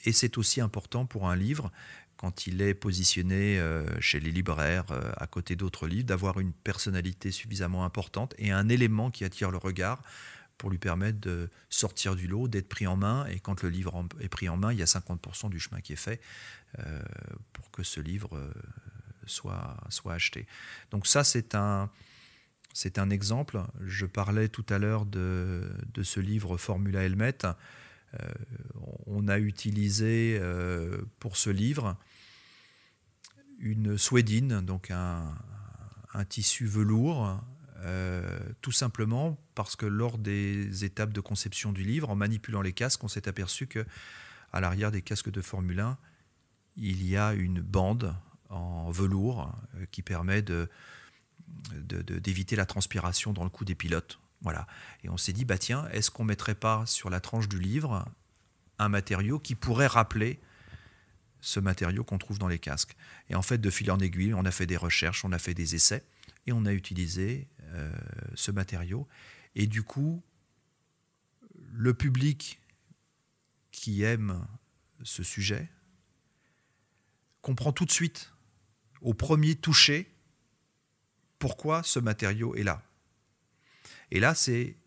C: Et c'est aussi important pour un livre, quand il est positionné chez les libraires, à côté d'autres livres, d'avoir une personnalité suffisamment importante et un élément qui attire le regard pour lui permettre de sortir du lot, d'être pris en main. Et quand le livre est pris en main, il y a 50% du chemin qui est fait pour que ce livre soit acheté. Donc ça, c'est un exemple. Je parlais tout à l'heure de ce livre Formula Helmet. On a utilisé pour ce livre une suédine, donc un tissu velours, tout simplement parce que lors des étapes de conception du livre, en manipulant les casques, on s'est aperçu qu'à l'arrière des casques de Formule 1, il y a une bande en velours qui permet d'éviter la transpiration dans le cou des pilotes. Voilà. Et on s'est dit, bah tiens, est-ce qu'on ne mettrait pas sur la tranche du livre un matériau qui pourrait rappeler ce matériau qu'on trouve dans les casques. Et en fait, de fil en aiguille, on a fait des recherches, on a fait des essais, et on a utilisé ce matériau. Et du coup, le public qui aime ce sujet comprend tout de suite, au premier toucher, pourquoi ce matériau est là. Et là, c'est,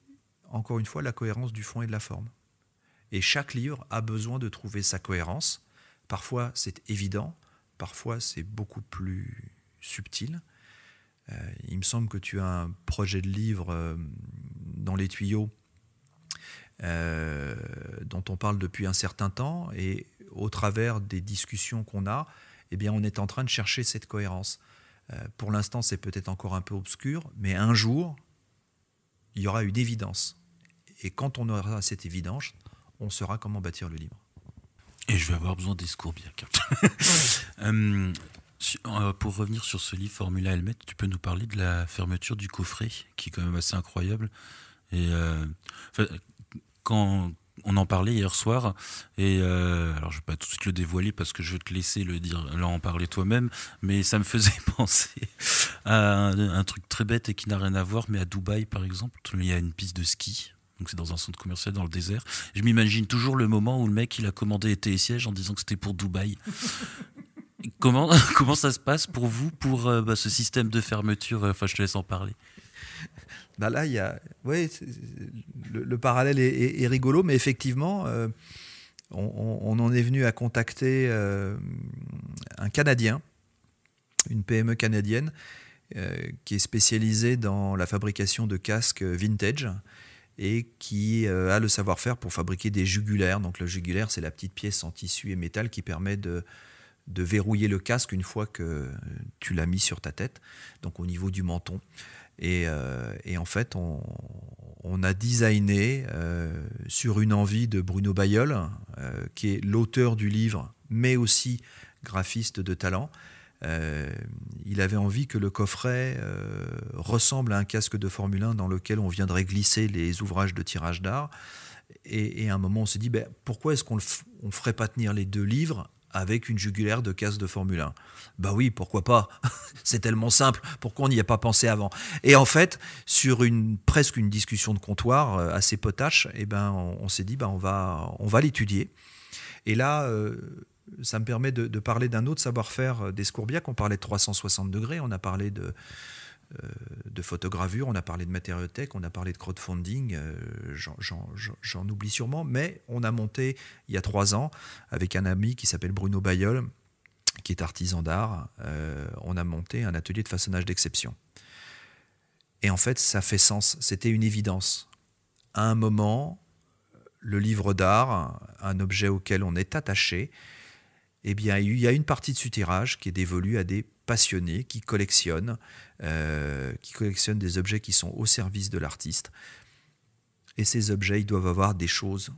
C: encore une fois, la cohérence du fond et de la forme. Et chaque livre a besoin de trouver sa cohérence. Parfois, c'est évident. Parfois, c'est beaucoup plus subtil. Il me semble que tu as un projet de livre dans les tuyaux dont on parle depuis un certain temps. Et au travers des discussions qu'on a, eh bien, on est en train de chercher cette cohérence. Pour l'instant, c'est peut-être encore un peu obscur, mais un jour, il y aura une évidence. Et quand on aura cette évidence, on saura comment bâtir le livre.
B: Et je vais avoir besoin d'Escourbiac. Pour revenir sur ce livre Formula Helmet, tu peux nous parler de la fermeture du coffret, qui est quand même assez incroyable. Et quand on en parlait hier soir, et alors je ne vais pas tout de suite le dévoiler parce que je vais te laisser là en parler toi-même, mais ça me faisait penser à un truc très bête et qui n'a rien à voir, mais à Dubaï par exemple, il y a une piste de ski. Donc c'est dans un centre commercial dans le désert. Je m'imagine toujours le moment où le mec il a commandé les télésièges en disant que c'était pour Dubaï. Comment ça se passe pour vous pour ce système de fermeture? Enfin, je te laisse en parler.
C: Bah là, il y a, ouais, le parallèle est rigolo, mais effectivement, on en est venu à contacter un Canadien, une PME canadienne, qui est spécialisée dans la fabrication de casques vintage et qui a le savoir-faire pour fabriquer des jugulaires. Donc le jugulaire, c'est la petite pièce en tissu et métal qui permet de verrouiller le casque une fois que tu l'as mis sur ta tête, donc au niveau du menton. Et en fait, on a designé sur une envie de Bruno Bailleul, qui est l'auteur du livre, mais aussi graphiste de talent. Il avait envie que le coffret ressemble à un casque de Formule 1 dans lequel on viendrait glisser les ouvrages de tirage d'art. Et à un moment, on s'est dit, pourquoi est-ce qu'on ne ferait pas tenir les deux livres avec une jugulaire de casque de Formule 1. Bah oui, pourquoi pas? C'est tellement simple, pourquoi on n'y a pas pensé avant? Et en fait, sur presque une discussion de comptoir assez potache, on s'est dit on va l'étudier. Et là, ça me permet de parler d'un autre savoir-faire d'Escourbiac. On parlait de 360 degrés, on a parlé de photogravure, on a parlé de matériothèque, on a parlé de crowdfunding, j'en oublie sûrement, mais on a monté il y a 3 ans avec un ami qui s'appelle Bruno Bayeul, qui est artisan d'art, on a monté un atelier de façonnage d'exception. Et en fait, ça fait sens, c'était une évidence. À un moment, le livre d'art, un objet auquel on est attaché, eh bien, il y a une partie de ce tirage qui est dévolue à des passionnés qui collectionnent des objets qui sont au service de l'artiste. Et ces objets, ils doivent avoir des choses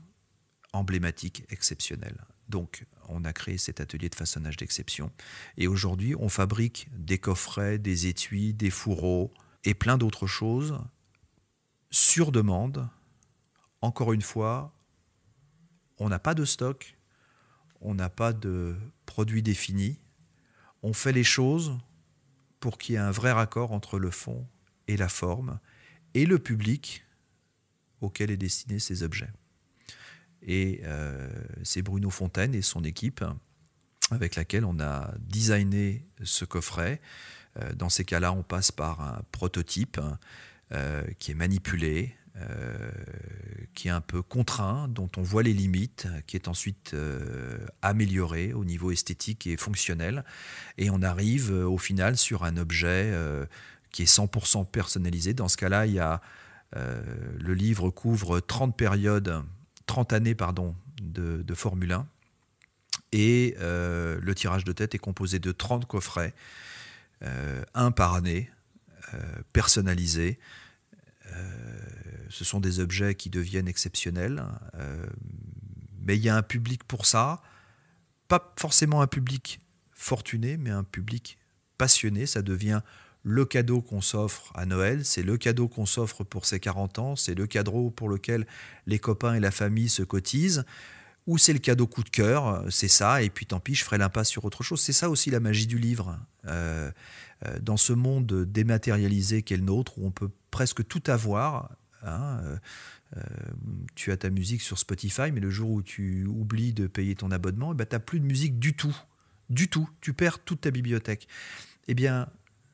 C: emblématiques, exceptionnelles. Donc, on a créé cet atelier de façonnage d'exception. Et aujourd'hui, on fabrique des coffrets, des étuis, des fourreaux et plein d'autres choses sur demande. Encore une fois, on n'a pas de stock, on n'a pas de produit défini. On fait les choses pour qu'il y ait un vrai raccord entre le fond et la forme et le public auquel est destiné ces objets. Et c'est Bruno Fontaine et son équipe avec laquelle on a designé ce coffret. Dans ces cas-là, on passe par un prototype qui est manipulé, qui est un peu contraint, dont on voit les limites, qui est ensuite amélioré au niveau esthétique et fonctionnel. Et on arrive au final sur un objet qui est 100% personnalisé. Dans ce cas-là, le livre couvre 30 années de Formule 1. Et le tirage de tête est composé de 30 coffrets, un par année, personnalisés. Ce sont des objets qui deviennent exceptionnels, mais il y a un public pour ça, pas forcément un public fortuné, mais un public passionné. Ça devient le cadeau qu'on s'offre à Noël, c'est le cadeau qu'on s'offre pour ses 40 ans, c'est le cadeau pour lequel les copains et la famille se cotisent, ou c'est le cadeau coup de cœur, c'est ça, et puis tant pis, je ferai l'impasse sur autre chose. C'est ça aussi la magie du livre. Dans ce monde dématérialisé qu'est le nôtre, où on peut presque tout avoir, tu as ta musique sur Spotify, mais le jour où tu oublies de payer ton abonnement, tu n'as plus de musique du tout. Du tout. Tu perds toute ta bibliothèque. Eh bien,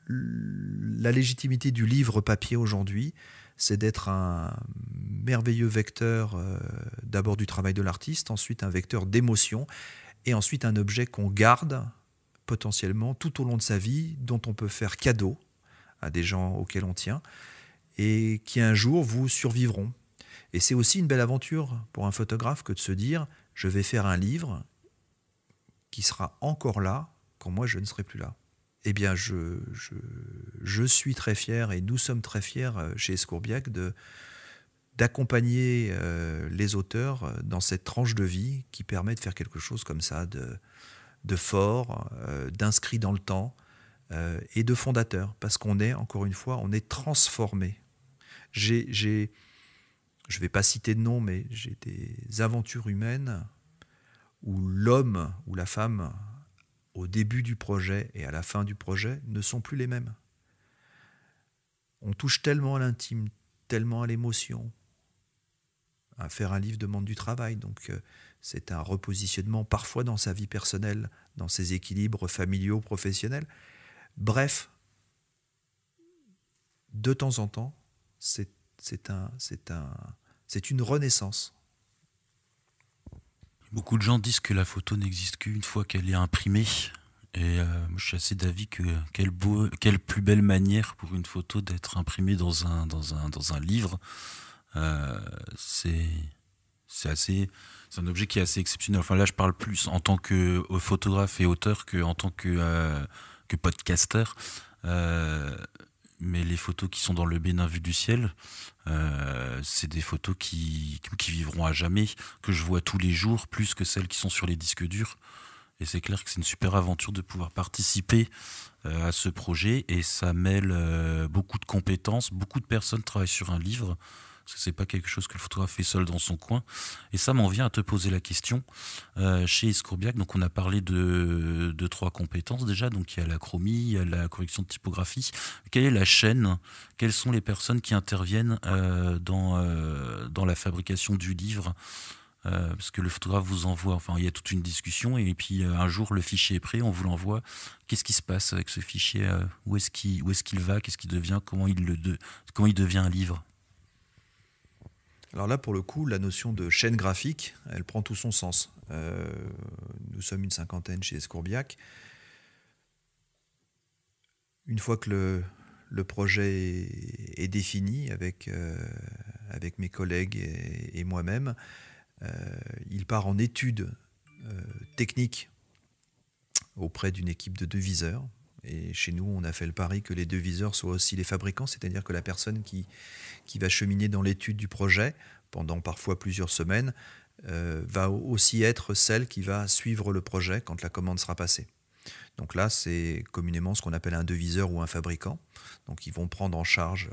C: la légitimité du livre papier aujourd'hui, c'est d'être un merveilleux vecteur d'abord du travail de l'artiste, ensuite un vecteur d'émotion, et ensuite un objet qu'on garde potentiellement tout au long de sa vie, dont on peut faire cadeau à des gens auxquels on tient, et qui un jour vous survivront. Et c'est aussi une belle aventure pour un photographe que de se dire « je vais faire un livre qui sera encore là quand moi je ne serai plus là ». Eh bien, je suis très fier, et nous sommes très fiers chez Escourbiac d'accompagner les auteurs dans cette tranche de vie qui permet de faire quelque chose comme ça, de fort, d'inscrit dans le temps et de fondateur. Parce qu'on est, encore une fois, on est transformé. Je ne vais pas citer de nom, mais j'ai des aventures humaines où l'homme ou la femme, au début du projet et à la fin du projet, ne sont plus les mêmes. On touche tellement à l'intime, tellement à l'émotion. Faire un livre demande du travail, donc c'est un repositionnement parfois dans sa vie personnelle, dans ses équilibres familiaux, professionnels. Bref, de temps en temps, c'est une renaissance.
B: Beaucoup de gens disent que la photo n'existe qu'une fois qu'elle est imprimée. Et moi, je suis assez d'avis que quelle plus belle manière pour une photo d'être imprimée dans un livre. C'est un objet qui est assez exceptionnel. Enfin là, je parle plus en tant que photographe et auteur qu'en tant que podcasteur. Mais les photos qui sont dans le Bénin vu du ciel, c'est des photos qui vivront à jamais, que je vois tous les jours, plus que celles qui sont sur les disques durs. Et c'est clair que c'est une super aventure de pouvoir participer à ce projet. Et ça mêle beaucoup de compétences. Beaucoup de personnes travaillent sur un livre, parce que c'est pas quelque chose que le photographe fait seul dans son coin. Et ça m'en vient à te poser la question. Chez Escourbiac, donc on a parlé de 3 compétences déjà. Donc il y a la chromie, il y a la correction de typographie. Quelle est la chaîne ? Quelles sont les personnes qui interviennent dans la fabrication du livre ? parce que le photographe vous envoie, enfin il y a toute une discussion et puis un jour le fichier est prêt, on vous l'envoie. Qu'est-ce qui se passe avec ce fichier? Où est-ce qu'il va? Qu'est-ce qu'il devient? Comment il devient un livre?
C: Alors là, pour le coup, la notion de chaîne graphique, elle prend tout son sens. Nous sommes une cinquantaine chez Escourbiac. Une fois que le projet est défini avec mes collègues et moi-même, il part en études techniques auprès d'une équipe de deviseurs. Et chez nous, on a fait le pari que les deviseurs soient aussi les fabricants, c'est-à-dire que la personne qui va cheminer dans l'étude du projet pendant parfois plusieurs semaines va aussi être celle qui va suivre le projet quand la commande sera passée. Donc là, c'est communément ce qu'on appelle un deviseur ou un fabricant. Donc ils vont prendre en charge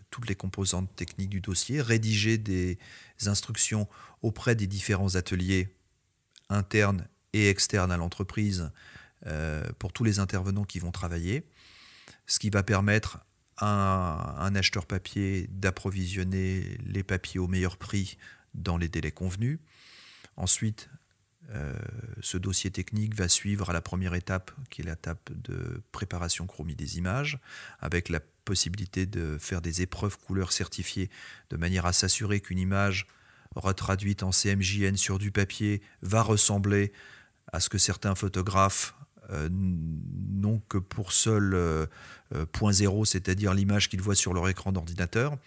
C: toutes les composantes techniques du dossier, rédiger des instructions auprès des différents ateliers internes et externes à l'entreprise pour tous les intervenants qui vont travailler, ce qui va permettre à un acheteur papier d'approvisionner les papiers au meilleur prix dans les délais convenus. Ensuite, ce dossier technique va suivre à la première étape, qui est l'étape de préparation chromie des images, avec la possibilité de faire des épreuves couleurs certifiées, de manière à s'assurer qu'une image retraduite en CMJN sur du papier va ressembler à ce que certains photographes n'ont que pour seul point zéro, c'est-à-dire l'image qu'ils voient sur leur écran d'ordinateur,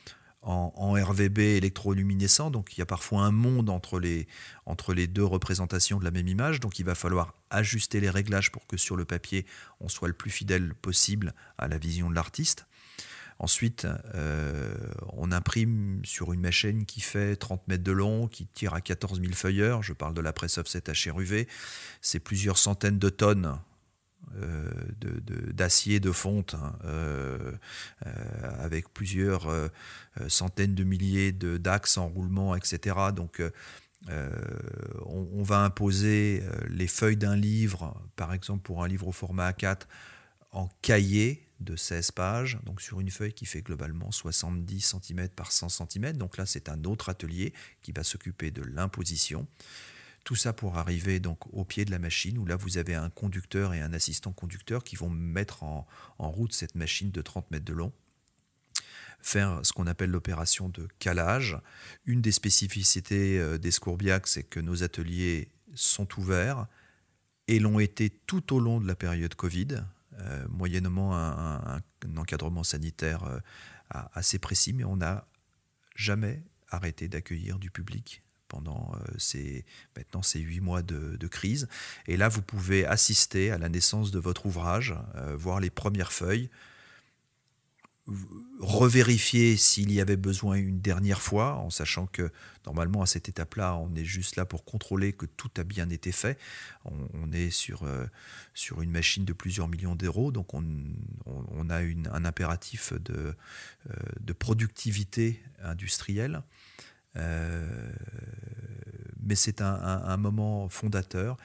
C: en RVB électroluminescent. Donc il y a parfois un monde entre les deux représentations de la même image. Donc il va falloir ajuster les réglages pour que sur le papier, on soit le plus fidèle possible à la vision de l'artiste. Ensuite, on imprime sur une machine qui fait 30 mètres de long, qui tire à 14 000 feuilleurs. Je parle de la presse offset HRUV. C'est plusieurs centaines de tonnes d'acier, de fonte, avec plusieurs centaines de milliers d'axes en roulement, etc. Donc, on va imposer les feuilles d'un livre, par exemple pour un livre au format A4, en cahier de 16 pages, donc sur une feuille qui fait globalement 70 cm par 100 cm. Donc là, c'est un autre atelier qui va s'occuper de l'imposition. Tout ça pour arriver donc au pied de la machine, où là, vous avez un conducteur et un assistant conducteur qui vont mettre en route cette machine de 30 mètres de long, faire ce qu'on appelle l'opération de calage. Une des spécificités d'Escourbiac, c'est que nos ateliers sont ouverts et l'ont été tout au long de la période Covid, moyennant un encadrement sanitaire assez précis, mais on n'a jamais arrêté d'accueillir du public pendant maintenant ces 8 mois de crise. Et là, vous pouvez assister à la naissance de votre ouvrage, voir les premières feuilles, revérifier s'il y avait besoin une dernière fois, en sachant que normalement à cette étape-là, on est juste là pour contrôler que tout a bien été fait. On est sur une machine de plusieurs millions d'euros, donc on a un impératif de productivité industrielle. Mais c'est un moment fondateur.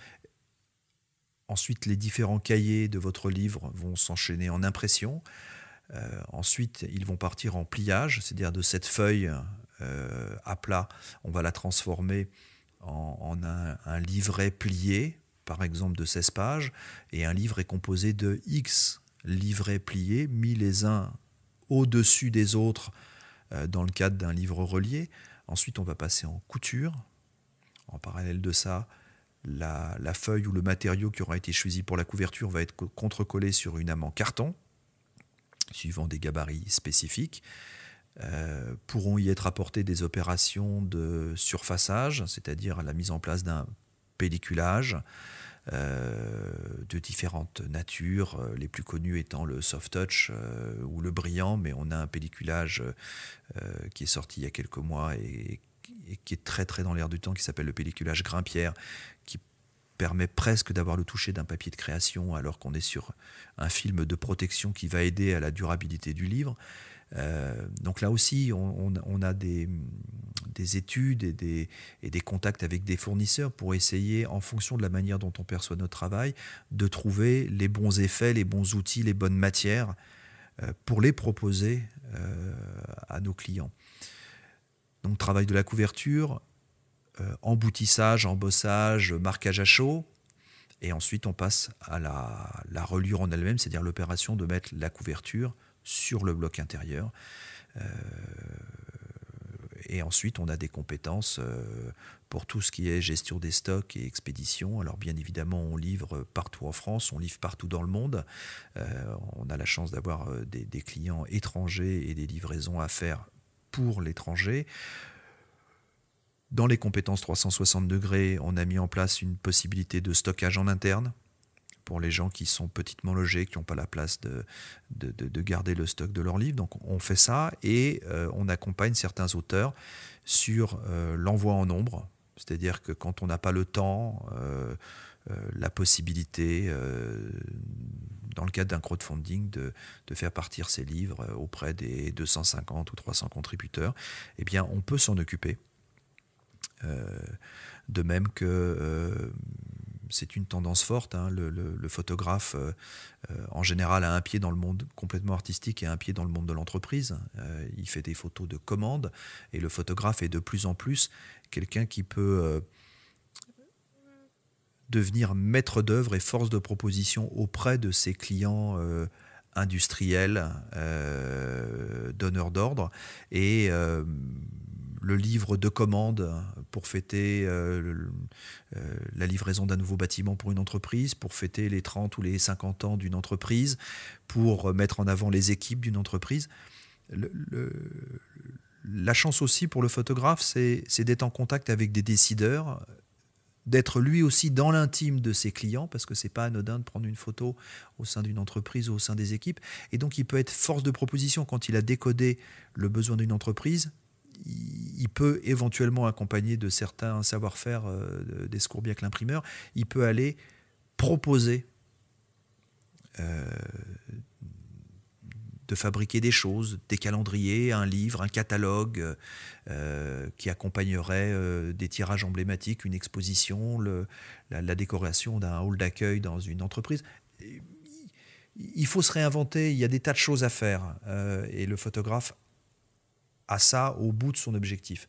C: Ensuite, les différents cahiers de votre livre vont s'enchaîner en impression. Ensuite, ils vont partir en pliage, c'est-à-dire de cette feuille à plat, on va la transformer en un livret plié, par exemple de 16 pages, et un livre est composé de X livrets pliés, mis les uns au-dessus des autres dans le cadre d'un livre relié. Ensuite, on va passer en couture. En parallèle de ça, la feuille ou le matériau qui aura été choisi pour la couverture va être contrecollé sur une âme en carton, suivant des gabarits spécifiques. Pourront y être apportées des opérations de surfaçage, c'est-à-dire la mise en place d'un pelliculage de différentes natures, les plus connus étant le soft touch ou le brillant, mais on a un pelliculage qui est sorti il y a quelques mois et qui est très très dans l'air du temps, qui s'appelle le pelliculage Grimpierre, qui permet presque d'avoir le toucher d'un papier de création alors qu'on est sur un film de protection qui va aider à la durabilité du livre. Donc là aussi, on a des études et des contacts avec des fournisseurs pour essayer, en fonction de la manière dont on perçoit notre travail, de trouver les bons effets, les bons outils, les bonnes matières pour les proposer à nos clients. Donc travail de la couverture, emboutissage, embossage, marquage à chaud. Et ensuite, on passe à la reliure en elle-même, c'est-à-dire l'opération de mettre la couverture sur le bloc intérieur. Et ensuite, on a des compétences pour tout ce qui est gestion des stocks et expédition. Alors bien évidemment, on livre partout en France, on livre partout dans le monde. On a la chance d'avoir des clients étrangers et des livraisons à faire pour l'étranger. Dans les compétences 360 degrés, on a mis en place une possibilité de stockage en interne pour les gens qui sont petitement logés, qui n'ont pas la place de garder le stock de leurs livres. Donc on fait ça et on accompagne certains auteurs sur l'envoi en nombre. C'est-à-dire que quand on n'a pas le temps, la possibilité, dans le cadre d'un crowdfunding, de faire partir ses livres auprès des 250 ou 300 contributeurs, eh bien on peut s'en occuper. De même que c'est une tendance forte, hein, le photographe en général a un pied dans le monde complètement artistique et un pied dans le monde de l'entreprise. Il fait des photos de commande et le photographe est de plus en plus quelqu'un qui peut devenir maître d'œuvre et force de proposition auprès de ses clients industriels, donneurs d'ordre. Et le livre de commande pour fêter la livraison d'un nouveau bâtiment pour une entreprise, pour fêter les 30 ou les 50 ans d'une entreprise, pour mettre en avant les équipes d'une entreprise. La chance aussi pour le photographe, c'est d'être en contact avec des décideurs, d'être lui aussi dans l'intime de ses clients, parce que ce n'est pas anodin de prendre une photo au sein d'une entreprise ou au sein des équipes. Et donc il peut être force de proposition quand il a décodé le besoin d'une entreprise. Il peut éventuellement, accompagné de certains savoir-faire d'Escourbiac l'imprimeur, il peut aller proposer de fabriquer des choses, des calendriers, un livre, un catalogue qui accompagnerait des tirages emblématiques, une exposition, la décoration d'un hall d'accueil dans une entreprise. Il faut se réinventer, il y a des tas de choses à faire et le photographe à ça au bout de son objectif.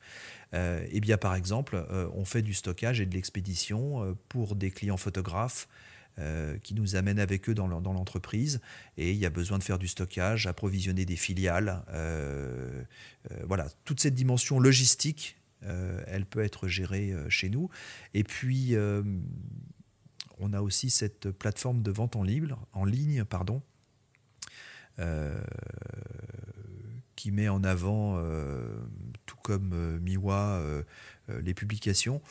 C: Eh bien, par exemple, on fait du stockage et de l'expédition pour des clients photographes qui nous amènent avec eux dans l'entreprise. Et il y a besoin de faire du stockage, approvisionner des filiales. Voilà, toute cette dimension logistique, elle peut être gérée chez nous. Et puis, on a aussi cette plateforme de vente en ligne, qui met en avant, tout comme Miwa, les publications.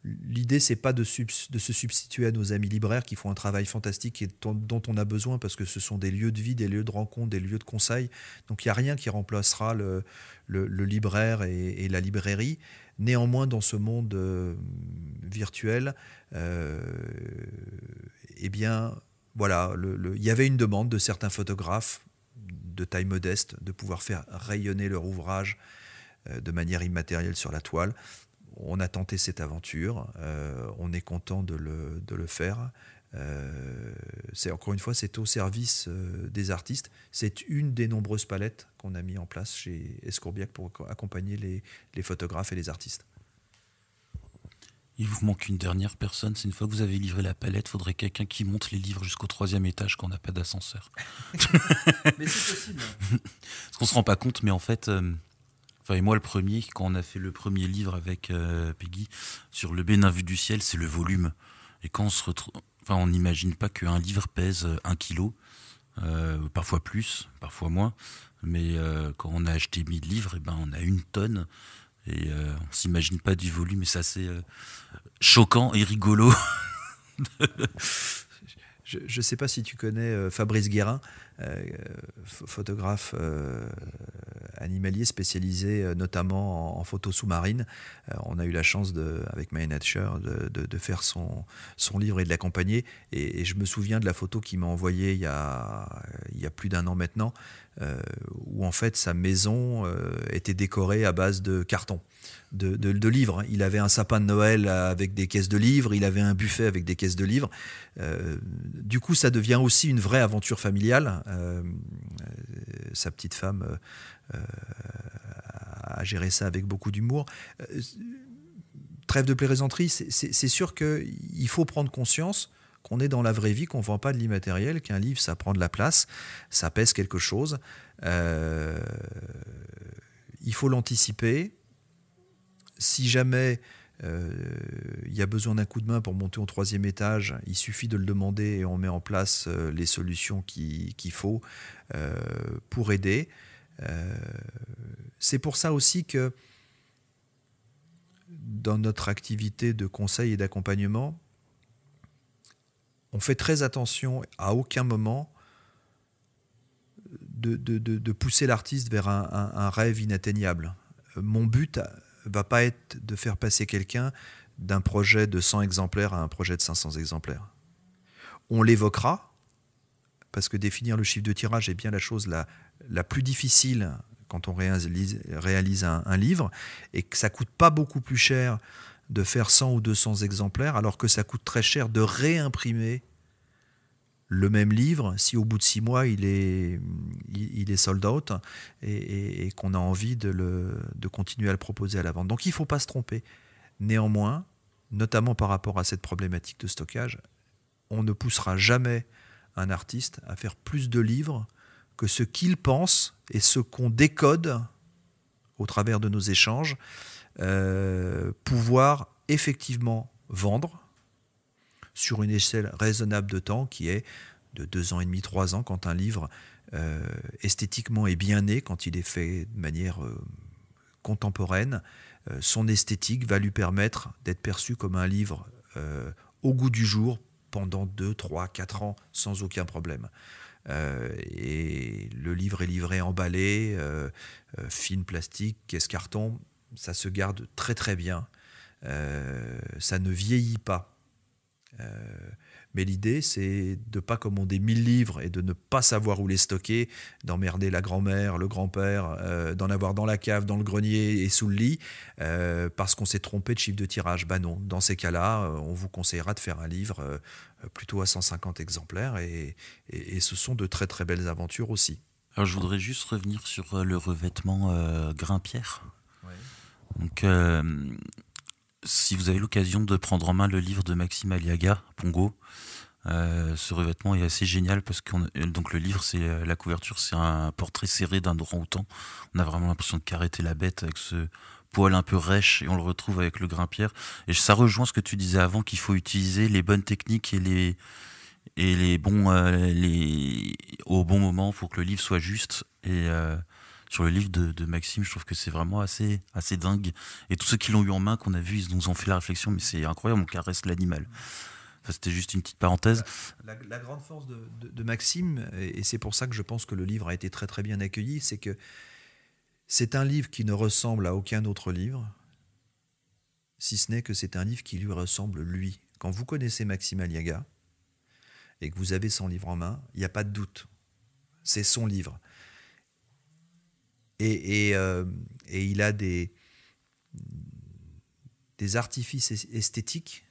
C: L'idée, c'est pas de se substituer à nos amis libraires qui font un travail fantastique et dont on a besoin parce que ce sont des lieux de vie, des lieux de rencontre, des lieux de conseil. Donc il n'y a rien qui remplacera le libraire et la librairie. Néanmoins, dans ce monde virtuel, eh bien, voilà, il y avait une demande de certains photographes de taille modeste, de pouvoir faire rayonner leur ouvrage de manière immatérielle sur la toile. On a tenté cette aventure, on est content de le faire. Encore une fois, c'est au service des artistes. C'est une des nombreuses palettes qu'on a mis en place chez Escourbiac pour accompagner les photographes et les artistes.
B: Il vous manque une dernière personne. C'est une fois que vous avez livré la palette, il faudrait quelqu'un qui monte les livres jusqu'au 3e étage quand on n'a pas d'ascenseur.
C: Mais c'est possible.
B: Parce qu'on ne se rend pas compte, mais en fait, et moi le premier, quand on a fait le premier livre avec Peggy sur le Bénin vu du ciel, c'est le volume. Et quand on se retrouve, on n'imagine pas qu'un livre pèse 1 kilo, parfois plus, parfois moins. Mais quand on a acheté 1000 livres, on a 1 tonne. Et on ne s'imagine pas du volume, et c'est assez choquant et rigolo.
C: Je ne sais pas si tu connais Fabrice Guérin, photographe animalier spécialisé notamment en photos sous-marines. On a eu la chance, avec My Nature, de faire son livre et de l'accompagner. Et je me souviens de la photo qu'il m'a envoyée il y a plus d'1 an maintenant, où en fait sa maison était décorée à base de cartons, de livres. Il avait un sapin de Noël avec des caisses de livres, il avait un buffet avec des caisses de livres. Du coup, ça devient aussi une vraie aventure familiale. Sa petite femme a géré ça avec beaucoup d'humour. trêve de plaisanterie, c'est sûr qu'il faut prendre conscience qu'on est dans la vraie vie, qu'on ne vend pas de l'immatériel, qu'un livre, ça prend de la place, ça pèse quelque chose. Il faut l'anticiper. Si jamais il y a besoin d'un coup de main pour monter au 3e étage, il suffit de le demander et on met en place les solutions qu'il faut pour aider. C'est pour ça aussi que dans notre activité de conseil et d'accompagnement, on fait très attention à aucun moment de pousser l'artiste vers un rêve inatteignable. Mon but ne va pas être de faire passer quelqu'un d'un projet de 100 exemplaires à un projet de 500 exemplaires. On l'évoquera, parce que définir le chiffre de tirage est bien la chose la plus difficile quand on réalise un livre, et que ça ne coûte pas beaucoup plus cher de faire 100 ou 200 exemplaires, alors que ça coûte très cher de réimprimer le même livre si au bout de 6 mois il est sold out et qu'on a envie de continuer à le proposer à la vente. Donc il ne faut pas se tromper. Néanmoins, notamment par rapport à cette problématique de stockage, on ne poussera jamais un artiste à faire plus de livres que ce qu'il pense et ce qu'on décode au travers de nos échanges, pouvoir effectivement vendre sur une échelle raisonnable de temps qui est de 2 ans et demi, 3 ans, quand un livre esthétiquement est bien né, quand il est fait de manière contemporaine, son esthétique va lui permettre d'être perçu comme un livre au goût du jour pendant 2, 3, 4 ans sans aucun problème. Et le livre est livré emballé, film plastique, caisse carton, ça se garde très très bien, ça ne vieillit pas. Mais l'idée, c'est de ne pas commander 1000 livres et de ne pas savoir où les stocker, d'emmerder la grand-mère, le grand-père, d'en avoir dans la cave, dans le grenier et sous le lit, parce qu'on s'est trompé de chiffre de tirage. Ben non, dans ces cas-là, on vous conseillera de faire un livre plutôt à 150 exemplaires, et ce sont de très très belles aventures aussi.
B: Alors je voudrais juste revenir sur le revêtement Grimpierre.
C: Ouais.
B: Donc, si vous avez l'occasion de prendre en main le livre de Maxime Aliaga, Pongo, ce revêtement est assez génial parce que donc le livre, c'est la couverture, c'est un portrait serré d'un orang-outan. On a vraiment l'impression de caretter la bête avec ce poil un peu rêche, et on le retrouve avec le Grimpierre. Et ça rejoint ce que tu disais avant, qu'il faut utiliser les bonnes techniques et les bons au bon moment pour que le livre soit juste. Et sur le livre de Maxime, je trouve que c'est vraiment assez dingue. Et tous ceux qui l'ont eu en main, qu'on a vu, ils nous ont fait la réflexion, mais c'est incroyable, on caresse l'animal. Enfin, c'était juste une petite parenthèse.
C: La grande force de Maxime, et c'est pour ça que je pense que le livre a été très très bien accueilli, c'est que c'est un livre qui ne ressemble à aucun autre livre, si ce n'est que c'est un livre qui lui ressemble lui. Quand vous connaissez Maxime Aliaga et que vous avez son livre en main, il n'y a pas de doute. C'est son livre. Et il a des artifices esthétiques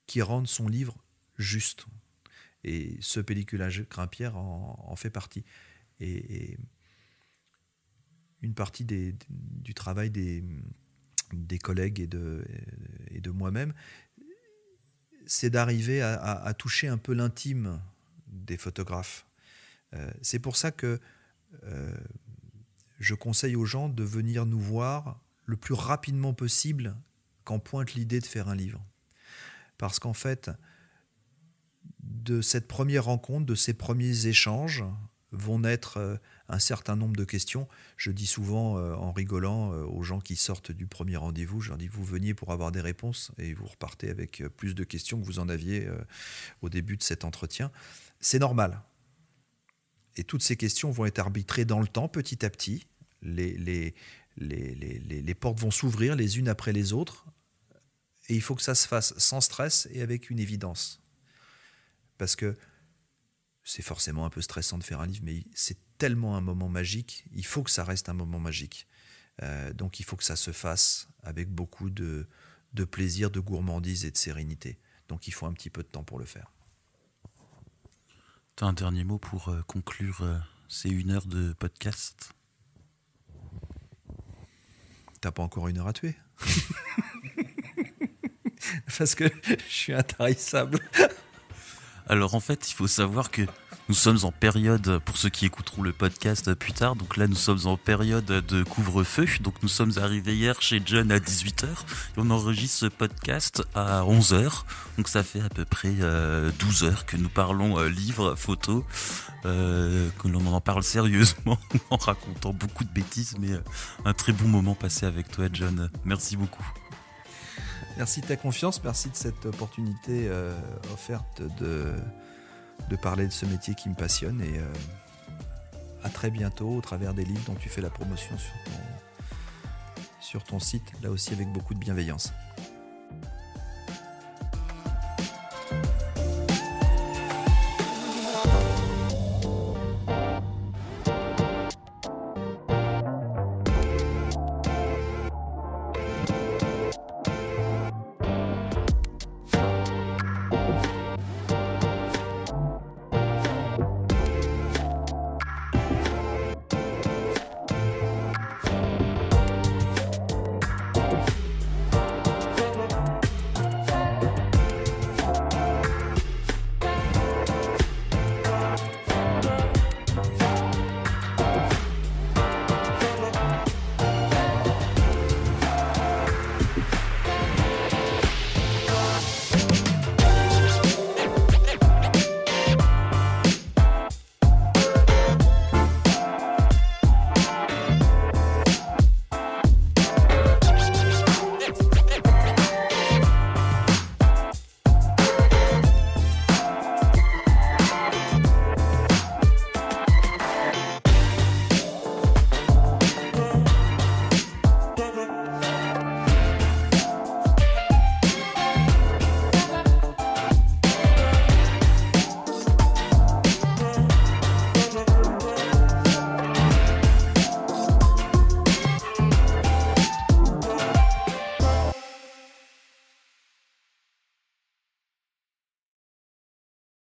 C: qui rendent son livre juste. Et ce pelliculage Grimpierre en fait partie. Et une partie du travail des collègues et de moi-même, c'est d'arriver à toucher un peu l'intime des photographes. C'est pour ça que je conseille aux gens de venir nous voir le plus rapidement possible quand pointe l'idée de faire un livre. Parce qu'en fait, de cette première rencontre, de ces premiers échanges, vont naître un certain nombre de questions. Je dis souvent, en rigolant, aux gens qui sortent du premier rendez-vous, je leur dis, vous veniez pour avoir des réponses et vous repartez avec plus de questions que vous en aviez au début de cet entretien. C'est normal. Et toutes ces questions vont être arbitrées dans le temps, petit à petit. Les portes vont s'ouvrir les unes après les autres. Et il faut que ça se fasse sans stress et avec une évidence. Parce que c'est forcément un peu stressant de faire un livre, mais c'est tellement un moment magique, il faut que ça reste un moment magique. Donc il faut que ça se fasse avec beaucoup de plaisir, de gourmandise et de sérénité. Donc il faut un petit peu de temps pour le faire.
B: Tu as un dernier mot pour conclure ces 1 heure de podcast ?
C: T'as pas encore 1 heure à tuer ? Parce que je suis intarissable.
B: Alors en fait, il faut savoir que nous sommes en période, pour ceux qui écouteront le podcast plus tard, donc là nous sommes en période de couvre-feu, donc nous sommes arrivés hier chez John à 18h et on enregistre ce podcast à 11h, donc ça fait à peu près 12 heures que nous parlons livres, photos, que l'on en parle sérieusement en racontant beaucoup de bêtises, mais un très bon moment passé avec toi John, merci beaucoup.
C: Merci de ta confiance, merci de cette opportunité offerte de parler de ce métier qui me passionne et à très bientôt au travers des livres dont tu fais la promotion sur ton site, là aussi avec beaucoup de bienveillance.